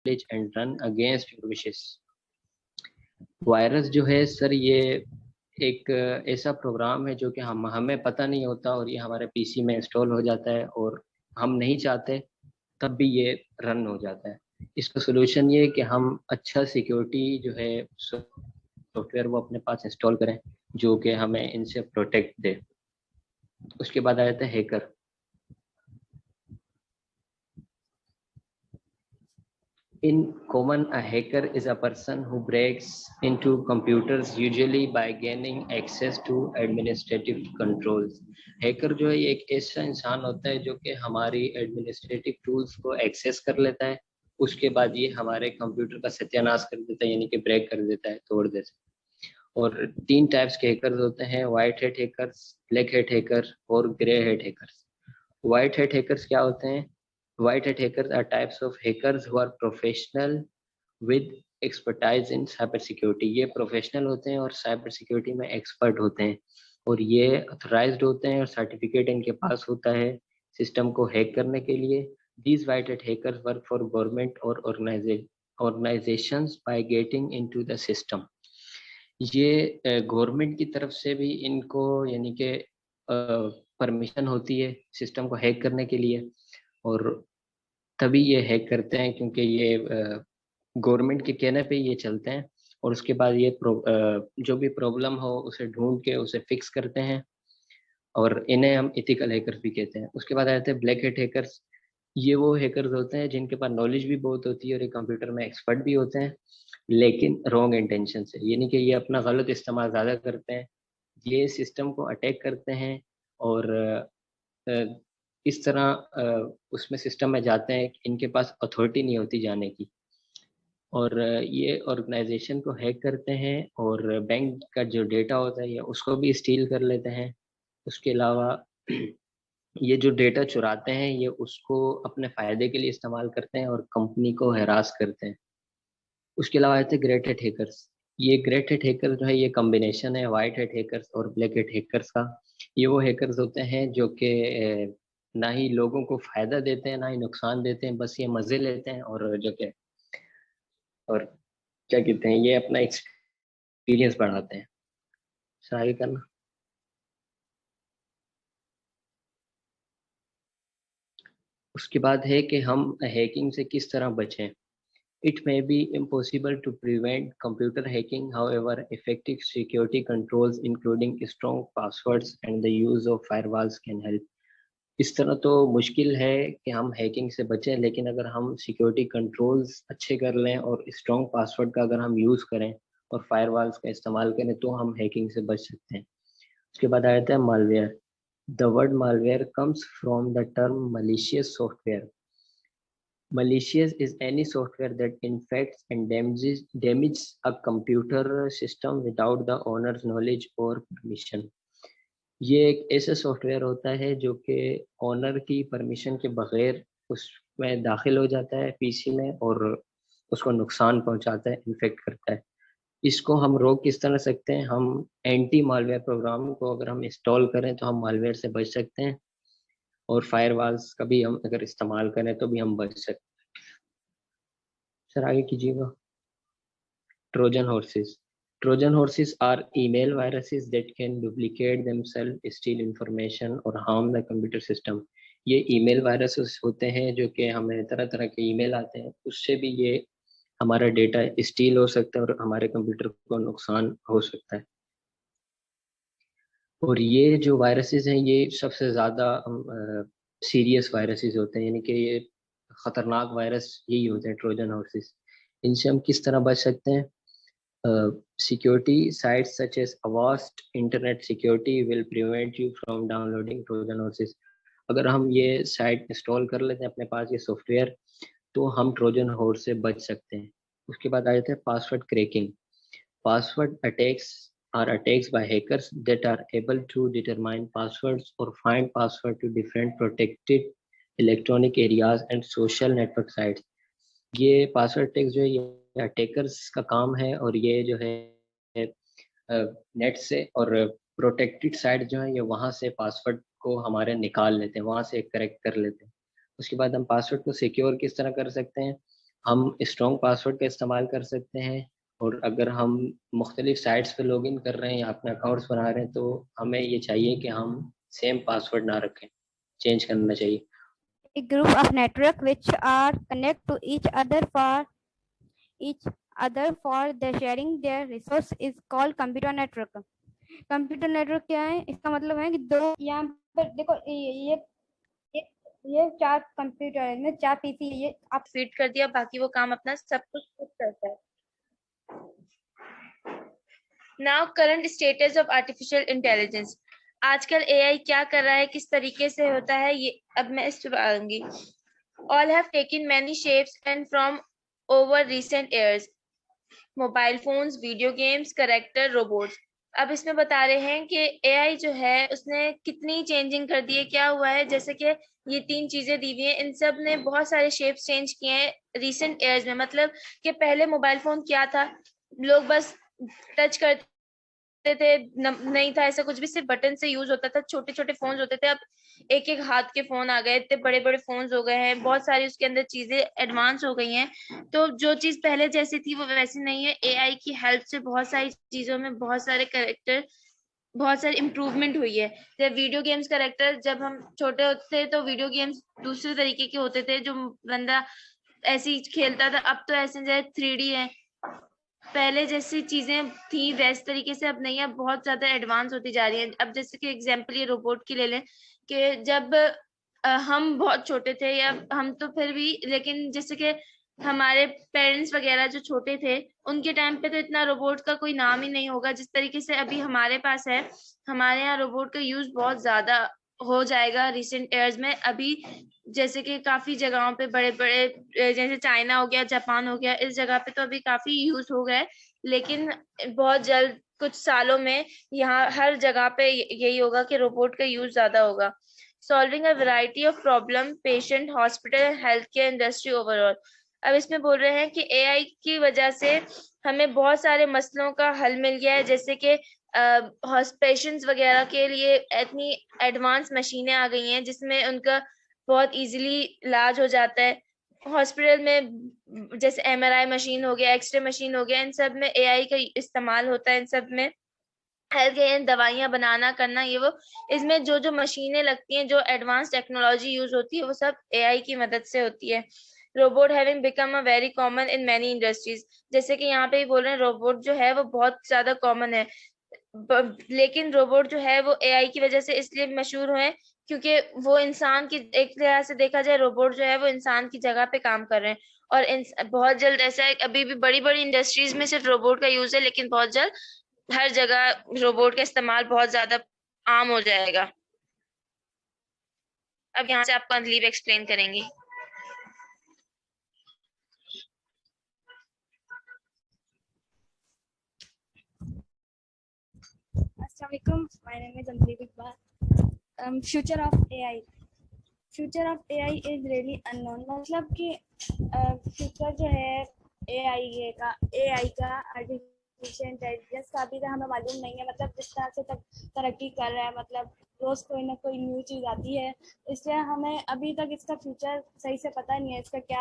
And run against your wishes. Virus जो है sir ये एक ऐसा प्रोग्राम है जो कि हमें पता नहीं होता और ये हमारे पीसी में इंस्टॉल हो जाता है और हम नहीं चाहते तब भी ये रन हो जाता है। इसका सोल्यूशन ये है कि हम अच्छा सिक्योरिटी जो है सॉफ्टवेयर वो अपने पास इंस्टॉल करें जो कि हमें इनसे प्रोटेक्ट दे। उसके बाद आ जाता है hacker. In common, a hacker is a person who breaks into computers usually by gaining access to administrative controls. Hacker जो है एक ऐसा इंसान होता है जो कि हमारी एडमिनिस्ट्रेटिव टूल्स को एक्सेस कर लेता है, उसके बाद ये हमारे कंप्यूटर का सत्यानाश कर देता है, यानी कि ब्रेक कर देता है, तोड़ देता है। और 3 टाइप्स के हैकर्स होते हैं, white hat hackers, black hat hacker और grey hat hackers. White hat hackers क्या होते हैं? White hat hackers are types of hackers who are professional with expertise in cyber security. ये प्रोफेशनल होते हैं और साइबर सिक्योरिटी में एक्सपर्ट होते हैं और ये अथोराइज्ड होते हैं और सर्टिफिकेट इनके पास होता है सिस्टम को हैक करने के लिए। These white hat hackers work for government or organizations by getting into the system. ये गवर्नमेंट की तरफ से भी इनको यानी कि परमिशन होती है सिस्टम को हैक करने के लिए और तभी ये हैक करते हैं क्योंकि ये गवर्नमेंट के कहने पे ये चलते हैं और उसके बाद ये जो भी प्रॉब्लम हो उसे ढूंढ के उसे फिक्स करते हैं और इन्हें हम इथिकल हैकर्स भी कहते हैं। उसके बाद आते हैं ब्लैक हैट हैकर्स। ये वो हैकर्स होते हैं जिनके पास नॉलेज भी बहुत होती है और ये कंप्यूटर में एक्सपर्ट भी होते हैं लेकिन रॉन्ग इंटेंशन से, यानी कि ये अपना गलत इस्तेमाल ज़्यादा करते हैं। ये सिस्टम को अटैक करते हैं और इस तरह उसमें सिस्टम में जाते हैं, इनके पास अथॉरिटी नहीं होती जाने की और ये ऑर्गेनाइजेशन को हैक करते हैं और बैंक का जो डेटा होता है ये उसको भी स्टील कर लेते हैं। उसके अलावा ये जो डेटा चुराते हैं ये उसको अपने फायदे के लिए इस्तेमाल करते हैं और कंपनी को हैरास करते हैं। उसके अलावा आते हैं ग्रेट हैट हैकर्स। ये ग्रेट हैट हैकर जो है ये कॉम्बिनेशन है वाइट हैट हैकर्स और ब्लैक हैट हैकर्स का। ये वो हैकर्स होते हैं जो कि ना ही लोगों को फायदा देते हैं ना ही नुकसान देते हैं, बस ये मजे लेते हैं और जो कि और क्या कहते हैं ये अपना एक्सपीरियंस बढ़ाते हैं। सर आगे करना। उसके बाद है कि हम हैकिंग से किस तरह बचें। It may be impossible to prevent computer hacking, however, effective security controls, including strong passwords and the use of firewalls, can help. इस तरह तो मुश्किल है कि हम हैकिंग से बचें, लेकिन अगर हम सिक्योरिटी कंट्रोल्स अच्छे कर लें और स्ट्रॉन्ग पासवर्ड का अगर हम यूज़ करें और फायरवॉल्स का इस्तेमाल करें तो हम हैकिंग से बच सकते हैं। उसके बाद आया था malware. The word malware comes from the term malicious software. Malicious is any software that infects and damages a computer system without the owner's knowledge or permission. ये एक ऐसा सॉफ्टवेयर होता है जो कि ओनर की परमिशन के बगैर उसमें दाखिल हो जाता है पीसी में और उसको नुकसान पहुंचाता है, इन्फेक्ट करता है। इसको हम रोक किस तरह सकते हैं? हम एंटी मालवेयर प्रोग्राम को अगर हम इंस्टॉल करें तो हम मालवेयर से बच सकते हैं और फायरवॉल्स का भी हम अगर इस्तेमाल करें तो भी हम बच सकते हैं। सर आगे कीजिएगा। Trojan horses. Trojan horses are email viruses that can duplicate themselves, steal information और harm the computer system. ये ईमेल वायरसेस होते हैं जो कि हमें तरह तरह के ईमेल आते हैं, उससे भी ये हमारा डेटा स्टील हो सकता है और हमारे कंप्यूटर को नुकसान हो सकता है। और ये जो वायरसेस हैं ये सबसे ज़्यादा सीरियस वायरसेस होते हैं, यानी कि ये खतरनाक वायरस यही होते हैं ट्रोजन हॉर्सेस। इनसे हम किस तरह बच सकते हैं? Security sites such as Avast Internet Security will prevent you from downloading Trojan horses. अगर हम ये साइट इंस्टॉल कर लेते हैं अपने पास ये सॉफ्टवेयर तो हम ट्रोजन हॉर्स से बच सकते हैं। उसके बाद आ जाते हैं password cracking. Password attacks are attacks by hackers that are able to determine passwords or find password to different protected electronic areas and social network sites. ये पासवर्ड अटैक्स जो है ये अटैकर्स का काम है और ये जो है नेट से और प्रोटेक्टेड साइट जो है ये वहाँ से पासवर्ड को हमारे निकाल लेते हैं, वहाँ से करेक्ट कर लेते हैं। उसके बाद हम पासवर्ड को सिक्योर किस तरह कर सकते हैं? हम स्ट्रॉन्ग पासवर्ड का इस्तेमाल कर सकते हैं, और अगर हम मुख्तलिफ साइट्स पे लॉगिन कर रहे हैं या अपने अकाउंट्स बना रहे हैं तो हमें ये चाहिए कि हम सेम पासवर्ड ना रखें, चेंज करना चाहिए। A group of network which are connect to each other for the sharing their resource is called computer network. Computer network क्या है? इसका मतलब है कि दो, यहाँ पर देखो ये 4 कंप्यूटर है, 4 पीसी, ये आप फीड कर दिया, बाकी वो काम अपना सब कुछ खुद करता है। Now current status of artificial intelligence. आजकल एआई क्या कर रहा है, किस तरीके से होता है, ये अब मैं इस पे आऊंगी। All have taken many shapes and from over recent years, mobile phones, video games, character, robots. अब इसमें बता रहे हैं कि एआई जो है उसने कितनी चेंजिंग कर दी है, क्या हुआ है। जैसे कि ये 3 चीजें दी हुई हैं, इन सब ने बहुत सारे शेप्स चेंज किए हैं रिसेंट ईयर्स में। मतलब कि पहले मोबाइल फोन क्या था, लोग बस टच करते थे, नहीं था ऐसा कुछ भी, सिर्फ बटन से यूज होता था, छोटे छोटे फोन होते थे। अब एक एक हाथ के फोन आ गए, इतने बड़े बड़े फोन हो गए हैं, बहुत सारी उसके अंदर चीजें एडवांस हो गई हैं। तो जो चीज पहले जैसी थी वो वैसी नहीं है। एआई की हेल्प से बहुत सारी चीजों में बहुत सारे कैरेक्टर, बहुत सारी इम्प्रूवमेंट हुई है। जब वीडियो गेम्स कैरेक्टर, जब हम छोटे होते थे तो वीडियो गेम्स दूसरे तरीके के होते थे, जो बंदा ऐसे ही खेलता था। अब तो ऐसे 3D है, पहले जैसी चीजें थी वैसे तरीके से अब नहीं है, बहुत ज्यादा एडवांस होती जा रही है। अब जैसे कि एग्जांपल ये रोबोट की ले लें, कि जब हम बहुत छोटे थे, या हम तो फिर भी, लेकिन जैसे कि हमारे पेरेंट्स वगैरह जो छोटे थे उनके टाइम पे तो इतना रोबोट का कोई नाम ही नहीं होगा जिस तरीके से अभी हमारे पास है। हमारे यहाँ रोबोट का यूज बहुत ज्यादा हो जाएगा रिसेंट ईयर्स में। अभी जैसे कि काफी जगहों पे बड़े बड़े, जैसे चाइना हो गया, जापान हो गया, इस जगह पे तो अभी काफी यूज हो गए, लेकिन बहुत जल्द कुछ सालों में यहाँ हर जगह पे यही होगा कि रोबोट का यूज ज्यादा होगा। Solving a variety of problem, patient, hospital, health care industry overall. अब इसमें बोल रहे हैं कि एआई की वजह से हमें बहुत सारे मसलों का हल मिल गया है। जैसे कि पेशेंट्स वगैरह के लिए इतनी एडवांस मशीनें आ गई हैं जिसमें उनका बहुत इजीली इलाज हो जाता है। हॉस्पिटल में जैसे एमआरआई मशीन हो गया, एक्सरे मशीन हो गया, इन सब में एआई का इस्तेमाल होता है। इन सब में हेल्थ केयर, दवाइयां बनाना करना, ये वो, इसमें जो जो मशीनें लगती हैं, जो एडवांस टेक्नोलॉजी यूज होती है, वो सब एआई की मदद से होती है। Robot having become a very common in many industries. जैसे कि यहाँ पे ही बोल रहे हैं रोबोट जो है वो बहुत ज्यादा कॉमन है, लेकिन रोबोट जो है वो एआई की वजह से इसलिए मशहूर हुए क्योंकि वो इंसान की, एक तरह से देखा जाए रोबोट जो है वो इंसान की जगह पे काम कर रहे हैं। और बहुत जल्द ऐसा है, अभी भी बड़ी बड़ी इंडस्ट्रीज में सिर्फ रोबोट का यूज है, लेकिन बहुत जल्द हर जगह रोबोट का इस्तेमाल बहुत ज्यादा आम हो जाएगा। अब यहाँ से आपको अनलीव एक्सप्लेन करेंगी। Assalamualaikum. My name is Anjali Iqbal. Future of AI. Future of AI is really unknown. मतलब कि फ्यूचर जो है एआई का आर्टिफिशियल इंटेलिजेंस का अभी तक हमें मालूम नहीं है। मतलब जिस तरह से तक तरक्की कर रहा है, मतलब रोज कोई ना कोई न्यू चीज आती है, इसलिए हमें अभी तक इसका फ्यूचर सही से पता नहीं है। इसका क्या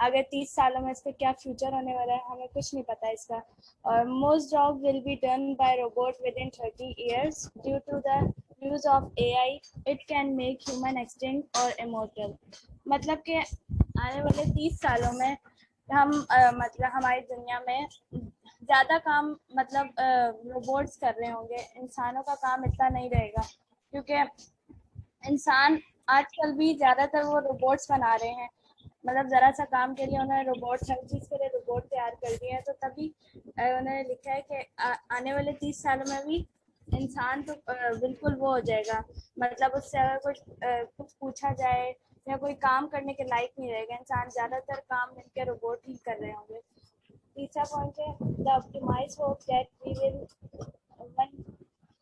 आगे 30 सालों में इसका क्या फ्यूचर होने वाला है, हमें कुछ नहीं पता इसका। और most job will be done by robot within 30 years due to the use of AI. It can make human extinct और इमोर्टल। मतलब कि आने वाले 30 सालों में हम मतलब हमारी दुनिया में ज़्यादा काम मतलब रोबोट्स कर रहे होंगे, इंसानों का काम इतना नहीं रहेगा, क्योंकि इंसान आजकल भी ज़्यादातर वो रोबोट्स बना रहे हैं। मतलब ज़रा सा काम के लिए उन्होंने रोबोट, हर चीज़ के लिए रोबोट तैयार कर दिए हैं। तो तभी उन्होंने लिखा है कि आने वाले 30 सालों में भी इंसान तो बिल्कुल वो हो जाएगा। मतलब उससे अगर कुछ पूछा जाए या कोई काम करने के लायक नहीं रहेगा, इंसान ज़्यादातर काम मिलकर रोबोट ही कर रहे होंगे। तीसरा पॉइंट है the optimise hope that we will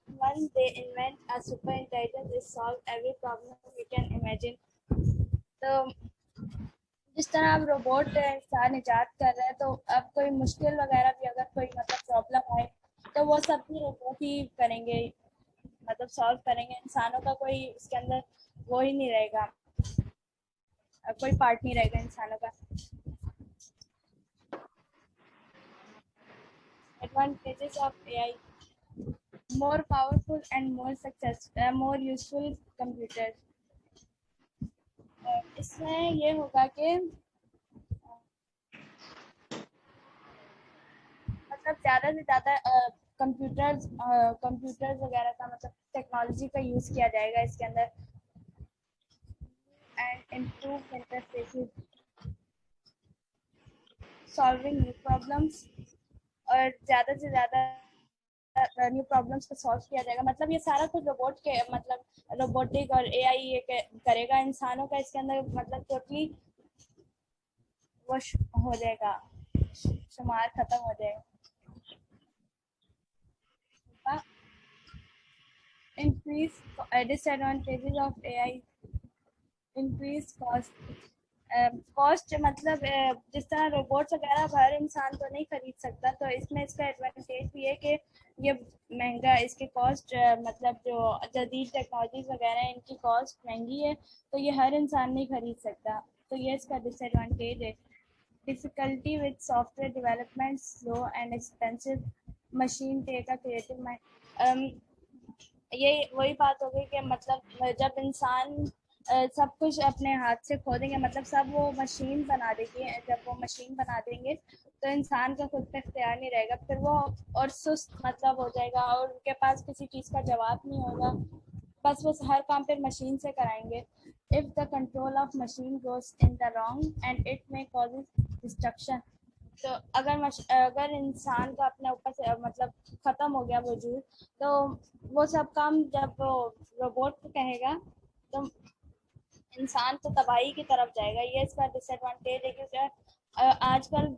one they invent a super intelligence that solve every problem we can imagine. तो जिस तरह अब रोबोट इंसान इजाद कर रहे हैं, तो अब कोई मुश्किल वगैरह भी अगर कोई मतलब प्रॉब्लम आए तो वो सब भी रोबोट ही करेंगे, मतलब सॉल्व करेंगे। इंसानों का कोई उसके अंदर वो ही नहीं रहेगा, कोई पार्ट नहीं रहेगा इंसानों का। disadvantages of AI. More powerful and more useful computers. इसमें ये होगा कि मतलब ज़्यादा से ज़्यादा कंप्यूटर्स वगैरह का मतलब टेक्नोलॉजी का यूज़ किया जाएगा इसके अंदर and improve interfaces, solving new problems, और ज़्यादा से ज़्यादा न्यू प्रॉब्लम्स को सॉल्व किया जाएगा। मतलब ये सारा कुछ रोबोट के मतलब रोबोटिक और एआई ये करेगा। इंसानों का इसके अंदर मतलब टोटली वो हो जाएगा, शुमार खत्म हो जाएगा। Increase disadvantages of AI. Increase cost. Cost मतलब जिस तरह रोबोट्स वगैरह हर इंसान तो नहीं खरीद सकता, तो इसमें इसका एडवांटेज भी है कि ये महंगा, इसकी कॉस्ट मतलब जो जदीद टेक्नोलॉजीज वगैरह हैं इनकी कॉस्ट महंगी है, तो ये हर इंसान नहीं खरीद सकता, तो ये इसका डिसएडवांटेज है। Difficulty with software development, slow and expensive, machine take a creative mind. ये वही बात हो गई कि मतलब जब इंसान सब कुछ अपने हाथ से खोदेंगे, मतलब सब वो मशीन बना देगी, जब वो मशीन बना देंगे तो इंसान का खुद पे इख्तियार नहीं रहेगा, फिर वो और सुस्त मतलब हो जाएगा और उनके पास किसी चीज़ का जवाब नहीं होगा, बस वो हर काम फिर मशीन से कराएंगे। If the control of machine goes in the wrong and it may causes destruction. तो अगर इंसान का अपने ऊपर से मतलब ख़त्म हो गया वजूद, तो वो सब काम जब वो रोबोट को कहेगा तो इंसान तो तबाही की तरफ जाएगा। ये इसका डिसएडवांटेज है, क्योंकि आजकल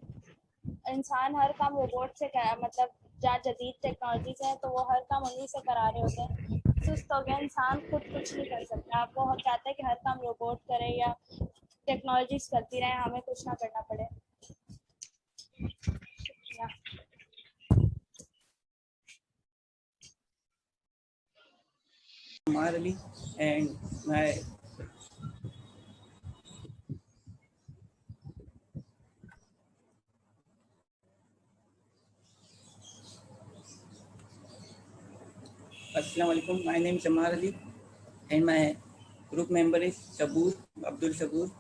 इंसान हर काम रोबोट से मतलब जहाँ जदीद टेक्नोलॉजीज है तो वो हर काम उन्हीं से करा रहे होते हैं। सुस्त हो गया इंसान, खुद कुछ नहीं कर सकता। आप वो चाहते हैं कि हर काम रोबोट करे या टेक्नोलॉजीज करती रहे, हमें कुछ ना करना पड़े। Omar Ali, and my Assalamu alaikum. My name is Omar Ali, and my group member is Sabur Abdul Sabur.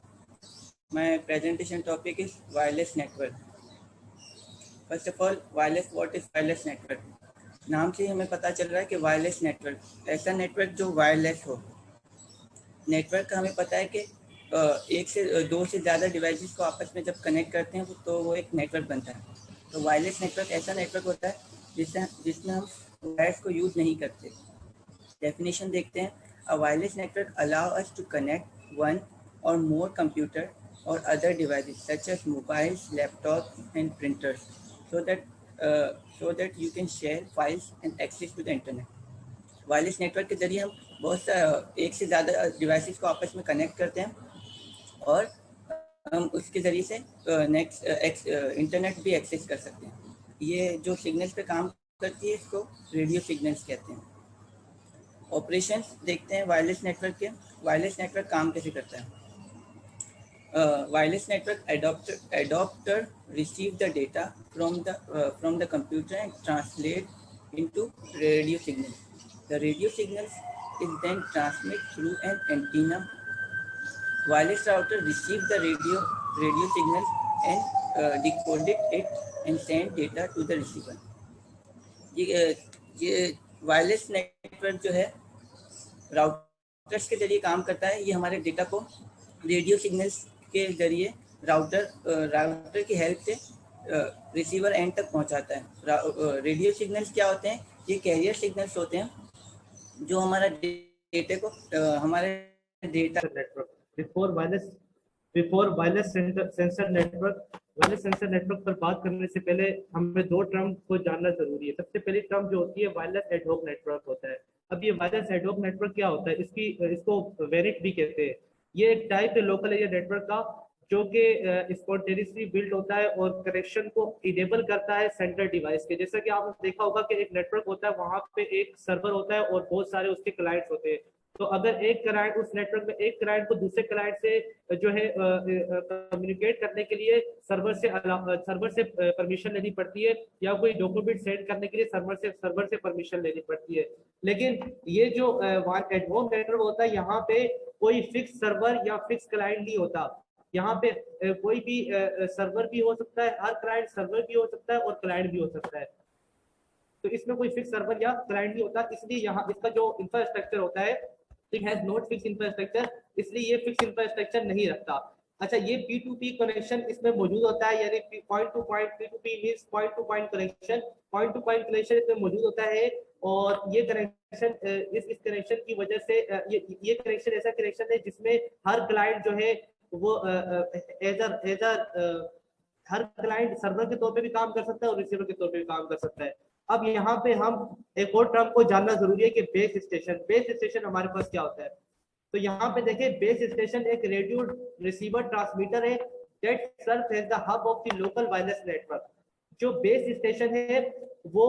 My presentation topic is wireless network. First of all, wireless. What is wireless network? नाम से हमें पता चल रहा है कि wireless network ऐसा network जो वायरलेस हो। नेटवर्क का हमें पता है कि एक से दो से ज़्यादा डिवाइसेस को आपस में जब कनेक्ट करते हैं तो वो एक नेटवर्क बनता है। तो वायरलेस नेटवर्क ऐसा नेटवर्क होता है जिसमें हम वायर्स को यूज़ नहीं करते। डेफिनेशन देखते हैं। A wireless network allow us to connect one or more computer or other devices such as mobiles, laptop and printers so that you can share files and access to the internet. Wireless network के जरिए हम बहुत सा एक से ज़्यादा devices को आपस में कनेक्ट करते हैं और हम उसके ज़रिए से इंटरनेट भी एक्सेस कर सकते हैं। ये जो सिग्नल्स पे काम करती है इसको रेडियो सिग्नल्स कहते हैं। ऑपरेशंस देखते हैं वायरलेस नेटवर्क के। वायरलेस नेटवर्क काम कैसे करता है? Wireless network adapter receive the data from the computer and translate into radio signals. The radio signals is then transmitted through an antenna. Wireless router receive the radio signals and decoded it and send data to the receiver. ये wireless network जो है routers के जरिए काम करता है। ये हमारे डेटा को रेडियो सिग्नल्स के जरिए राउटर की हेल्प से रिसीवर एंड तक पहुंचाता है। रेडियो सिग्नल्स क्या होते हैं? ये कैरियर सिग्नल्स होते हैं जो हमारा डेटा को हमारे data network before wireless sensor network पर बात करने से पहले हमें दो टर्म को जानना जरूरी है। सबसे पहली टर्म जो होती है वायरलेस एडहॉक नेटवर्क होता है। अब ये वायरलेस एडहॉक नेटवर्क क्या होता है? इसको वेरिट भी कहते हैं। ये एक टाइप है लोकल एरिया नेटवर्क का जो कि स्पॉन्टेनियसली बिल्ट होता है और कनेक्शन को इनेबल करता है सेंट्रल डिवाइस के। जैसा कि आपने देखा होगा कि एक नेटवर्क होता है, वहां पे एक सर्वर होता है और बहुत सारे उसके क्लाइंट्स होते हैं। तो अगर एक क्लाइंट उस नेटवर्क में एक क्लाइंट को दूसरे क्लाइंट से जो है कम्युनिकेट करने के लिए सर्वर से परमिशन लेनी पड़ती है, या कोई डॉक्यूमेंट सेंड करने के लिए सर्वर से परमिशन लेनी पड़ती है। लेकिन ये जो एड हॉक नेटवर्क होता है, यहाँ पे कोई फिक्स सर्वर या फिक्स क्लाइंट नहीं होता। यहाँ पे कोई भी सर्वर भी हो सकता है, हर क्लाइंट सर्वर भी हो सकता है और क्लाइंट भी हो सकता है। तो इसमें कोई फिक्स सर्वर या क्लाइंट नहीं होता, इसलिए यहाँ इसका जो इंफ्रास्ट्रक्चर होता है, it has not fix infrastructure, इसलिए ये फिक्स इंफ्रास्ट्रक्चर नहीं रखता। अच्छा, ये P2P कनेक्शन इसमें मौजूद होता है, यानी point two point, P2P means point two point connection, point two point connection इसमें मौजूद होता है। और ये कनेक्शन इस कनेक्शन की वजह से ये कनेक्शन ऐसा कनेक्शन है जिसमें हर क्लाइंट जो है वो हर क्लाइंट सर्वर के तौर पे भी काम कर सकता है और रिसीवर के तौर पे भी काम कर सकता है। अब यहाँ पे हम एक और टर्म को जानना जरूरी है कि बेस स्टेशन। बेस स्टेशन हमारे पास क्या होता है? तो यहाँ पे देखिए, बेस स्टेशन एक रेडियो रिसीवर ट्रांसमीटर है that serves as the hub of the local wireless network. जो बेस स्टेशन है वो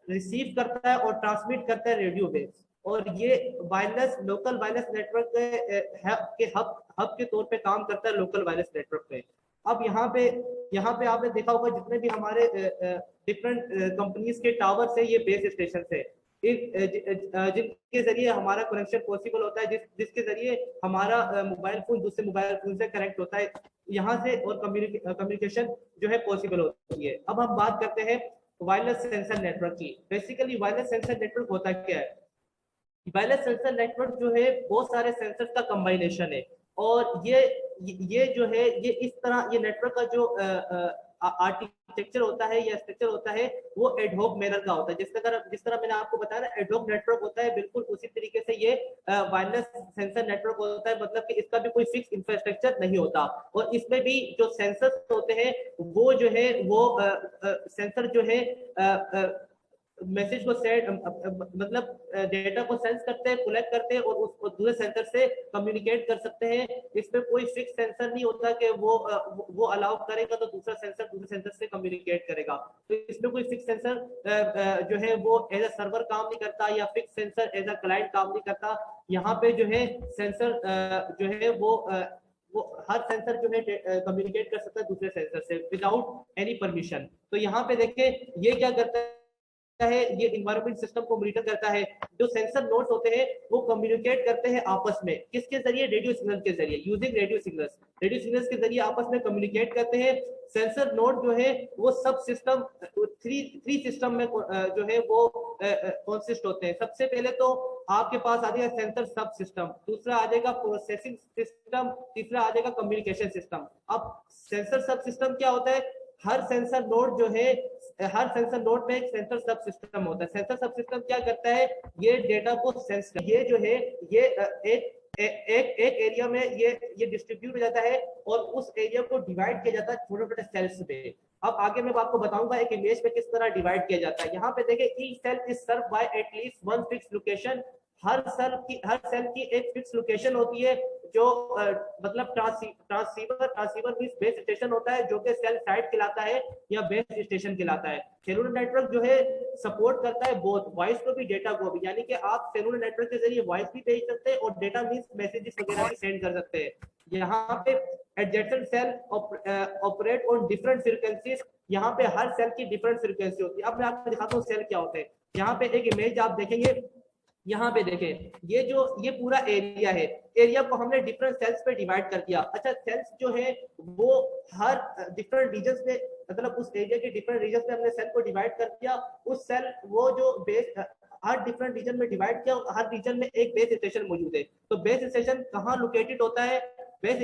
रिसीव करता है और ट्रांसमिट करता है रेडियो वेव्स, और ये वायरलेस लोकल वायरलेस नेटवर्क के हब के तौर पे काम करता है लोकल वायरलेस नेटवर्क पे। अब यहाँ पे आपने देखा होगा जितने भी हमारे डिफरेंट कंपनीज के टावर्स है, ये बेस स्टेशन है जिनके जरिए हमारा कनेक्शन पॉसिबल होता है, जिसके जरिए हमारा मोबाइल फोन दूसरे मोबाइल फोन से कनेक्ट होता है, यहाँ से और कम्युनिकेशन जो है पॉसिबल होती है। अब हम बात करते हैं वायरलेस सेंसर नेटवर्क की। बेसिकली वायरलेस सेंसर नेटवर्क होता क्या है? वायरलेस सेंसर नेटवर्क जो है बहुत सारे सेंसर्स का कंबाइनेशन है, और ये जो है ये इस तरह ये नेटवर्क का जो आर्किटेक्चर होता है या स्ट्रक्चर होता है वो एडहॉक मैनर का होता है। जिस तरह मैंने आपको बताया ना, एडहॉक नेटवर्क होता है, बिल्कुल उसी तरीके से ये वायरलेस सेंसर नेटवर्क होता है, मतलब कि इसका भी कोई फिक्स इंफ्रास्ट्रक्चर नहीं होता। और इसमें भी जो सेंसर्स होते हैं वो जो है वो सेंसर जो है मैसेज को सेंड मतलब डेटा को सेंस करते हैं, कलेक्ट करते हैं और उसको दूसरे सेंसर से कम्युनिकेट कर सकते हैं। इसमें कोई फिक्स सेंसर नहीं होता कि वो अलाउ करेगा तो दूसरा सेंसर दूसरे सेंसर से कम्युनिकेट करेगा। तो इसमें कोई फिक्स सेंसर जो है वो एज अ सर्वर काम नहीं करता, या fix sensor as a client काम नहीं करता। यहाँ पे जो है सेंसर जो है वो हर सेंसर जो है कम्युनिकेट कर सकता है दूसरे सेंसर से विदाउट एनी परमिशन। तो यहाँ पे देखें ये क्या करता है, ये इन्वायरमेंट सिस्टम को मॉनिटर करता है। जो सेंसर नोड्स होते हैं वो कम्युनिकेट करते हैं आपस में, किसके जरिए? रेडियो सिग्नल के जरिए, यूजिंग रेडियो सिग्नल्स के जरिए आपस में कम्युनिकेट करते हैं। सेंसर नोड जो है वो सब सिस्टम थ्री सिस्टम में जो है वो कंसिस्ट होते हैं। सबसे पहले तो आपके पास आ जाएगा सेंसर सब सिस्टम, दूसरा आ जाएगा प्रोसेसिंग सिस्टम, तीसरा आ जाएगा कम्युनिकेशन सिस्टम। अब सेंसर सब सिस्टम क्या होता है? हर सेंसर नोड जो है, हर सेंसर नोड में एक सेंसर सब सिस्टम होता है। सेंसर सब सिस्टम क्या करता है? ये डेटा को सेंस कर, ये जो है ये एक एरिया में ये डिस्ट्रीब्यूट हो जाता है और उस एरिया को डिवाइड किया जाता है छोटे छोटे सेल्स में। अब आगे मैं आपको बताऊंगा एक इमेज में किस तरह डिवाइड किया जाता है। यहाँ पे देखिए, each cell is served by at least one fix location. हर सेल की एक फिक्स लोकेशन होती है, जो मतलब ट्रांसीवर मींस बेस स्टेशन होता है, जो कि सेल साइट कहलाता है या बेस स्टेशन कहलाता है। सेलुलर नेटवर्क जो है सपोर्ट करता है बोथ वॉइस को भी डेटा को भी, यानी कि आप सेलुलर नेटवर्क के जरिए वॉइस भी भेज सकते हैं और डेटा मींस मैसेजेस वगैरह भी सेंड कर सकते हैं। यहाँ पे adjacent cell operate on different frequencies. यहाँ पे हर सेल की डिफरेंट फ्रीक्वेंसी होती है। अब मैं आपको दिखाता हूँ सेल क्या होते हैं। यहाँ पे एक इमेज आप देखेंगे, यहाँ पे देखें ये पूरा एरिया है, एरिया को हमने डिफरेंट सेल्स पे डिवाइड कर दिया। अच्छा, सेल्स जो है वो हर डिफरेंट रीजन्स में, मतलब उस एरिया के डिफरेंट रीजन्स में हमने सेल को डिवाइड कर दिया। उस सेल वो जो बेस हर डिफरेंट रीजन में डिवाइड किया, हर रीजन में एक बेस स्टेशन मौजूद है। तो बेस स्टेशन कहाँ लोकेटेड होता है? बेस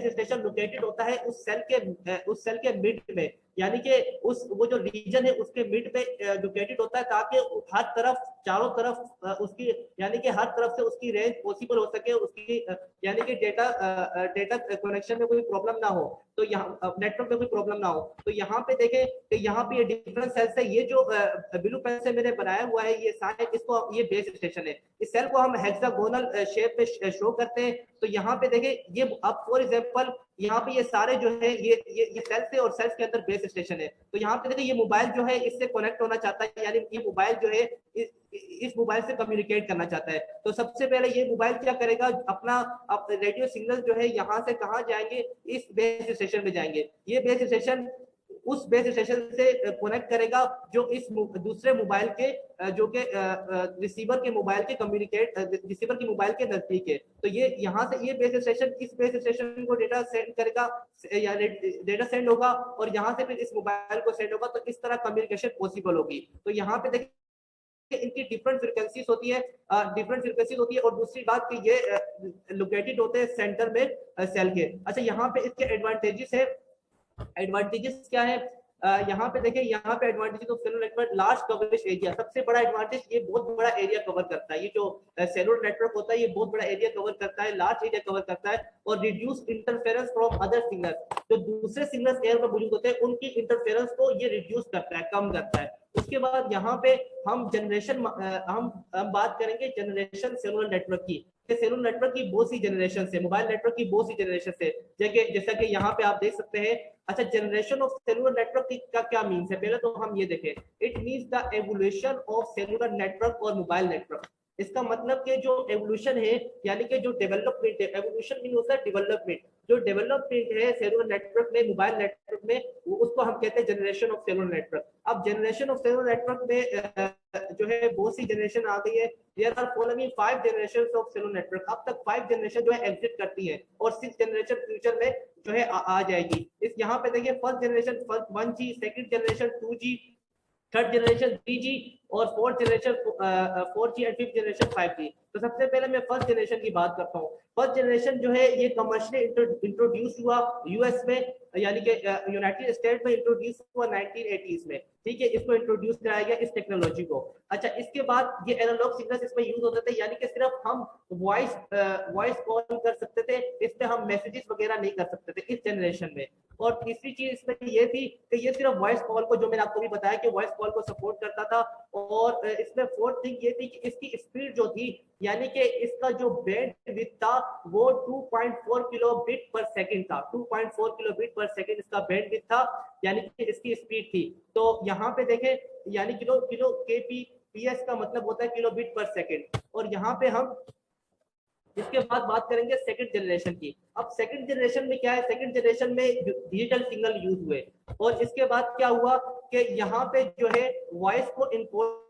स्टेशन लोकेटेड होता है उस सेल के मिड में, यानी कि वो जो रीजन है उसके मिड में लोकेटेड होता है, ताकि हर तरफ चारों तरफ उसकी यानी कि हर तरफ से उसकी रेंज पॉसिबल हो सके, उसकी यानी कि डेटा कनेक्शन में कोई प्रॉब्लम ना हो, तो यहाँ नेटवर्क में कोई प्रॉब्लम ना हो। तो यहाँ पे देखें कि यहाँ पे ये डिफरेंट सेल्स है। ये जो ब्लू पेन से मैंने बनाया हुआ है ये सारे, इसको ये बेस स्टेशन है। इस सेल को हम हेक्सागोनल शेप में शो करते हैं। तो यहाँ पे देखें, ये अब फॉर एग्जांपल यहाँ पे ये सारे जो है ये सेल्स है और सेल्स के अंदर बेस स्टेशन है। तो यहाँ पे देखिए ये मोबाइल जो है इससे कनेक्ट होना चाहता है, यानी ये मोबाइल जो है इस मोबाइल से कम्युनिकेट करना चाहता है। तो सबसे पहले ये मोबाइल क्या करेगा, अपना रेडियो सिग्नल जो है यहाँ से कहाँ जाएंगे, इस बेस स्टेशन में जाएंगे। ये बेस स्टेशन उस बेस स्टेशन से कनेक्ट करेगा जो इस दूसरे मोबाइल के जो के रिसीवर के मोबाइल के रिसीवर के मोबाइल के नजदीक है। तो ये यहाँ से ये बेस स्टेशन इस बेस स्टेशन को डेटा सेंड करेगा या डेटा सेंड होगा और यहाँ से फिर इस मोबाइल को सेंड होगा। तो इस तरह कम्युनिकेशन पॉसिबल होगी। तो यहाँ पे देखिए इनकी डिफरेंट फ्रीक्वेंसीज होती है और दूसरी बात कि ये लोकेटेड होते हैं सेंटर में सेल के। अच्छा, यहाँ पे इसके एडवांटेजेस है। एडवांटेजेस क्या है, यहाँ पे देखिए, यहाँ पे advantage of cellular network, large coverage area. सबसे बड़ा एडवांटेज, ये बहुत बड़ा एरिया कवर करता है। ये जो सेलुलर नेटवर्क होता है ये बहुत बड़ा एरिया कवर करता है, लार्ज एरिया कवर करता है। और reduce interference from other signals, जो दूसरे सिग्नल्स एयर में मौजूद होते हैं उनकी इंटरफेरेंस को ये रिड्यूस करता है, कम करता है। उसके बाद यहाँ पे हम हम बात करेंगे जनरेशन सेलुलर नेटवर्क की। सेलुलर नेटवर्क की बहुत सी जनरेशन है, मोबाइल नेटवर्क की बहुत सी जनरेशन है, जैसा कि यहाँ पे आप देख सकते हैं। अच्छा, जनरेशन ऑफ सेलुलर नेटवर्क का क्या मीन्स है, पहले तो हम ये देखें। It means the evolution of cellular network और मोबाइल नेटवर्क। इसका मतलब कि जो एवोल्यूशन है, यानी कि जो डेवलपमेंट है, एवोल्यूशन मीन होता है डेवलपमेंट। जो डेवलपमेंट है सेलुलर नेटवर्क में, मोबाइल नेटवर्क में, उसको हम कहते हैं जनरेशन ऑफ सेलुलर नेटवर्क। अब जनरेशन ऑफ सेलुलर नेटवर्क में जो है बहुत सी जनरेशन आ गई है। There are following 5 generations of cellular network. अब तक 5 जनरेशन जो है एग्जिस्ट करती है और 6 जनरेशन फ्यूचर में जो है आ जाएगी। इस यहाँ पे देखिए first generation 1G, second generation 2G, third generation 3G और fourth generation 4G and fifth generation 5G। तो सबसे पहले मैं फर्स्ट जनरेशन की बात करता हूँ। फर्स्ट जनरेशन जो है ये कमर्शियली इंट्रोड्यूस हुआ यूएस में, यानी कि यूनाइटेड स्टेट में इंट्रोड्यूस हुआ 1980s में। ठीक है, इसको इंट्रोड्यूस कराया गया इस टेक्नोलॉजी को। अच्छा, इसके बाद ये एनालॉग सिग्नल्स इसमें यूज होते थे, यानी कि सिर्फ हम वॉइस कॉल कर सकते थे, इसमें हम मैसेजेस वगैरह नहीं कर सकते थे इस जनरेशन में। और तीसरी चीज इसमें ये थी कि ये सिर्फ वॉइस कॉल को, जो मैंने आपको भी बताया कि वॉइस कॉल को सपोर्ट करता था। और इसमें फोर्थ थिंग ये थी कि इसकी स्पीड जो थी, यानी कि इसका जो बैंड विड्थ था वो 2.4 किलोबिट पर सेकंड था। 2.4 किलोबिट पर सेकंड इसका बैंड विड्थ था, यानी कि इसकी स्पीड थी। तो यहाँ पे देखें, यानी किलो kbps का मतलब होता है किलोबिट पर सेकंड। और यहाँ पे हम इसके बाद बात करेंगे सेकंड जनरेशन की। अब सेकंड जनरेशन में क्या है, सेकंड जनरेशन में डिजिटल सिग्नल यूज हुए और इसके बाद क्या हुआ कि यहाँ पे जो है वॉइस को इनकोड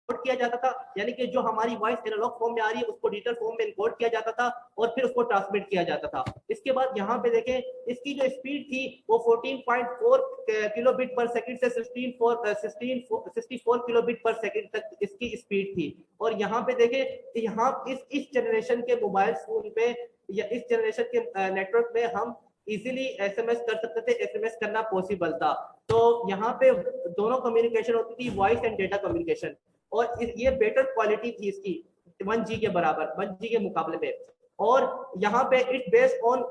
किया जाता था, यानी कि जो हमारी वॉइस एनालॉग फॉर्म में आ रही है उसको डिजिटल फॉर्म में इनकोड किया जाता था और फिर उसको ट्रांसमिट किया जाता था। इसके बाद यहाँ पे देखें, इसकी जो स्पीड थी वो 14.4 किलोबिट पर सेकंड से 64 किलोबिट पर सेकंड तक इसकी स्पीड थी। और यहाँ पे देखें, यहाँ इस जनरेशन के मोबाइल फोन पे या इस जनरेशन के नेटवर्क में हम इजीली एसएमएस कर सकते थे, एसएमएस करना पॉसिबल था। तो यहाँ पे दोनों कम्युनिकेशन होती थी, वॉइस एंड डेटा कम्युनिकेशन, और ये बेटर क्वालिटी थी इसकी 1G के बराबर, 1G के मुकाबले में। और यहाँ पे it based on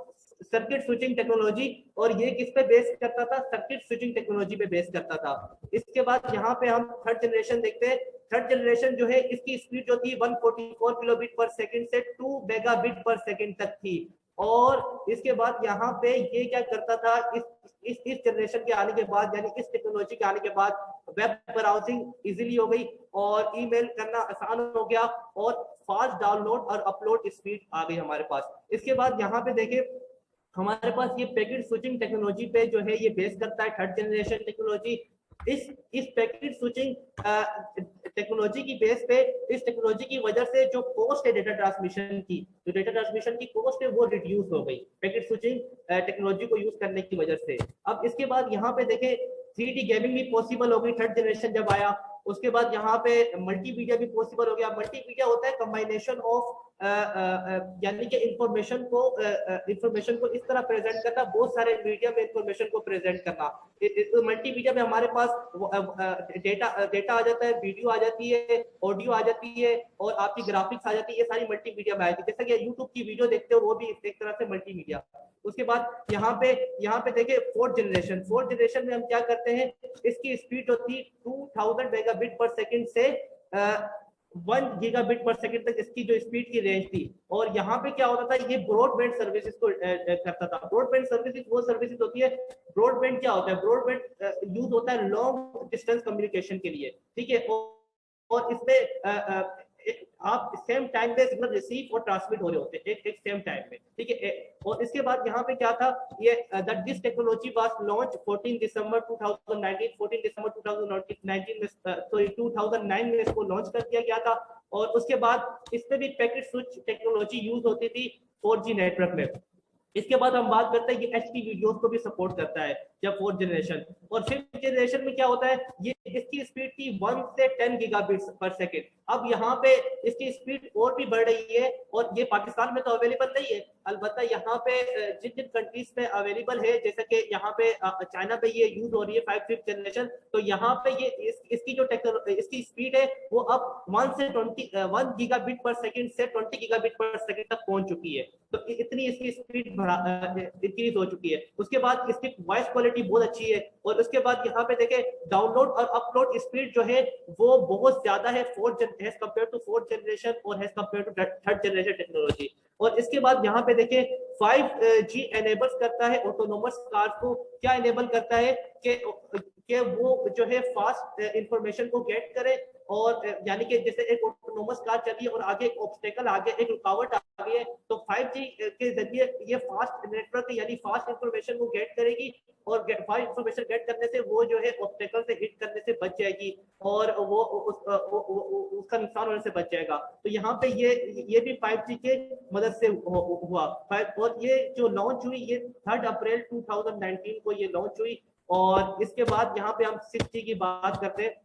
circuit switching technology, और ये किस पे बेस करता था, सर्किट स्विचिंग टेक्नोलॉजी पे बेस करता था। इसके बाद यहाँ पे हम थर्ड जनरेशन देखते हैं। थर्ड जनरेशन जो है इसकी स्पीड जो थी 144 किलोबिट पर सेकंड से 2 मेगाबिट पर सेकंड तक थी। और इसके बाद यहाँ पे ये क्या करता था, इस जनरेशन के आने के बाद, यानी इस टेक्नोलॉजी के आने के बाद वेब ब्राउजिंग इजीली हो गई और ईमेल करना आसान हो गया और फास्ट डाउनलोड और अपलोड स्पीड आ गई हमारे पास। इसके बाद यहाँ पे देखिए, हमारे पास ये पैकेट स्विचिंग टेक्नोलॉजी पे जो है ये बेस करता है थर्ड जनरेशन टेक्नोलॉजी। इस पैकेट स्विचिंग टेक्नोलॉजी की बेस पे, इस टेक्नोलॉजी की वजह से जो कॉस्ट है डेटा ट्रांसमिशन की कॉस्ट है वो रिड्यूस हो गई पैकेट स्विचिंग टेक्नोलॉजी को यूज करने की वजह से। अब इसके बाद यहाँ पे देखें, 3D गेमिंग भी पॉसिबल हो गई थर्ड जनरेशन जब आया। उसके बाद यहाँ पे मल्टीमीडिया भी पॉसिबल हो गया। मल्टीमीडिया होता है कंबाइनेशन ऑफ यानी कि इंफॉर्मेशन को इस तरह प्रेजेंट करना, बहुत सारे मीडिया में इंफॉर्मेशन को प्रेजेंट करना। मल्टीमीडिया में हमारे पास डेटा आ जाता है, वीडियो आ जाती है, ऑडियो आ जाती है और आपकी ग्राफिक्स आ जाती है, ये सारी मल्टीमीडिया में आएगी। जैसा कि यूट्यूब की वीडियो देखते हो वो भी एक तरह से मल्टीमीडिया। उसके बाद यहाँ पे देखिए फोर्थ जनरेशन में हम क्या करते हैं, इसकी स्पीड होती 2000 मेगाबिट पर सेकंड से 1 गीगाबिट पर सेकंड तक इसकी जो स्पीड की रेंज थी। और यहाँ पे क्या होता था, ये ब्रॉडबैंड सर्विसेज को करता था। ब्रॉडबैंड सर्विसेज वो सर्विसेज होती है, ब्रॉडबैंड क्या होता है, ब्रॉडबैंड यूज होता है लॉन्ग डिस्टेंस कम्युनिकेशन के लिए, ठीक है। और इसमें आप सेम टाइम पे सिग्नल रिसीव और ट्रांसमिट हो रहे होते हैं एक सेम टाइम में, ठीक है। और इसके बाद यहाँ पे क्या था, ये that this technology was launch 14 दिसंबर 2019 14 दिसंबर 2019 में, सॉरी 2009 में इसको लॉन्च कर दिया गया था। और उसके बाद इसमें भी पैकेट स्विच टेक्नोलॉजी यूज होती थी 4G नेटवर्क में। इसके बाद हम बात करते हैं कि एचडी वीडियोस को भी सपोर्ट करता है जब 4th जनरेशन। और 5th जनरेशन में क्या होता है, ये इसकी स्पीड थी 1 से 10 गीगाबिट्स पर सेकंड। अब यहाँ पे इसकी स्पीड और भी बढ़ रही है, और ये पाकिस्तान में तो अवेलेबल नहीं है, अलबत्ता यहाँ पे जिन जिन कंट्रीज में अवेलेबल है, जैसे कि यहाँ पे चाइना पे ये यूज हो रही है 5th जनरेशन, तो यहाँ पे ये इसकी जो इसकी स्पीड है वो अब 1 गीगाबिट पर सेकंड से 20 गीगाबिट पर सेकंड तक पहुंच चुकी है। तो इतनी इसकी स्पीड इंक्रीज हो चुकी है। उसके बाद इसकी वॉइस क्वालिटी बहुत अच्छी है। और उसके बाद यहाँ पे देखें डाउनलोड और अपलोड स्पीड जो है वो बहुत ज्यादा है as compare to 4th generation और as compare to 3rd generation technology. और इसके बाद यहाँ पे देखें 5G एनेबल्स करता है ऑटोनोमस कार्स को। क्या एनेबल करता है कि वो जो है फास्ट इंफॉर्मेशन को गेट करे, और यानी कि जैसे एक ऑटोनोमस कार चली है और आगे एक ऑब्स्टेकल आगे एक रुकावट आ गई है, तो 5G के जरिए ये फास्ट नेटवर्क यानी फास्ट इंफॉर्मेशन को गेट करेगी, और फास्ट इंफॉर्मेशन गेट करने से वो जो है ऑब्स्टेकल से हिट करने से बच जाएगी, और वो उसका नुकसान होने से बच जाएगा। तो यहाँ पे ये भी 5G के मदद से हुआ। और ये जो लॉन्च हुई ये 3 अप्रैल 2019 को ये लॉन्च हुई। और इसके बाद यहाँ पे हम 6G की बात करते हैं,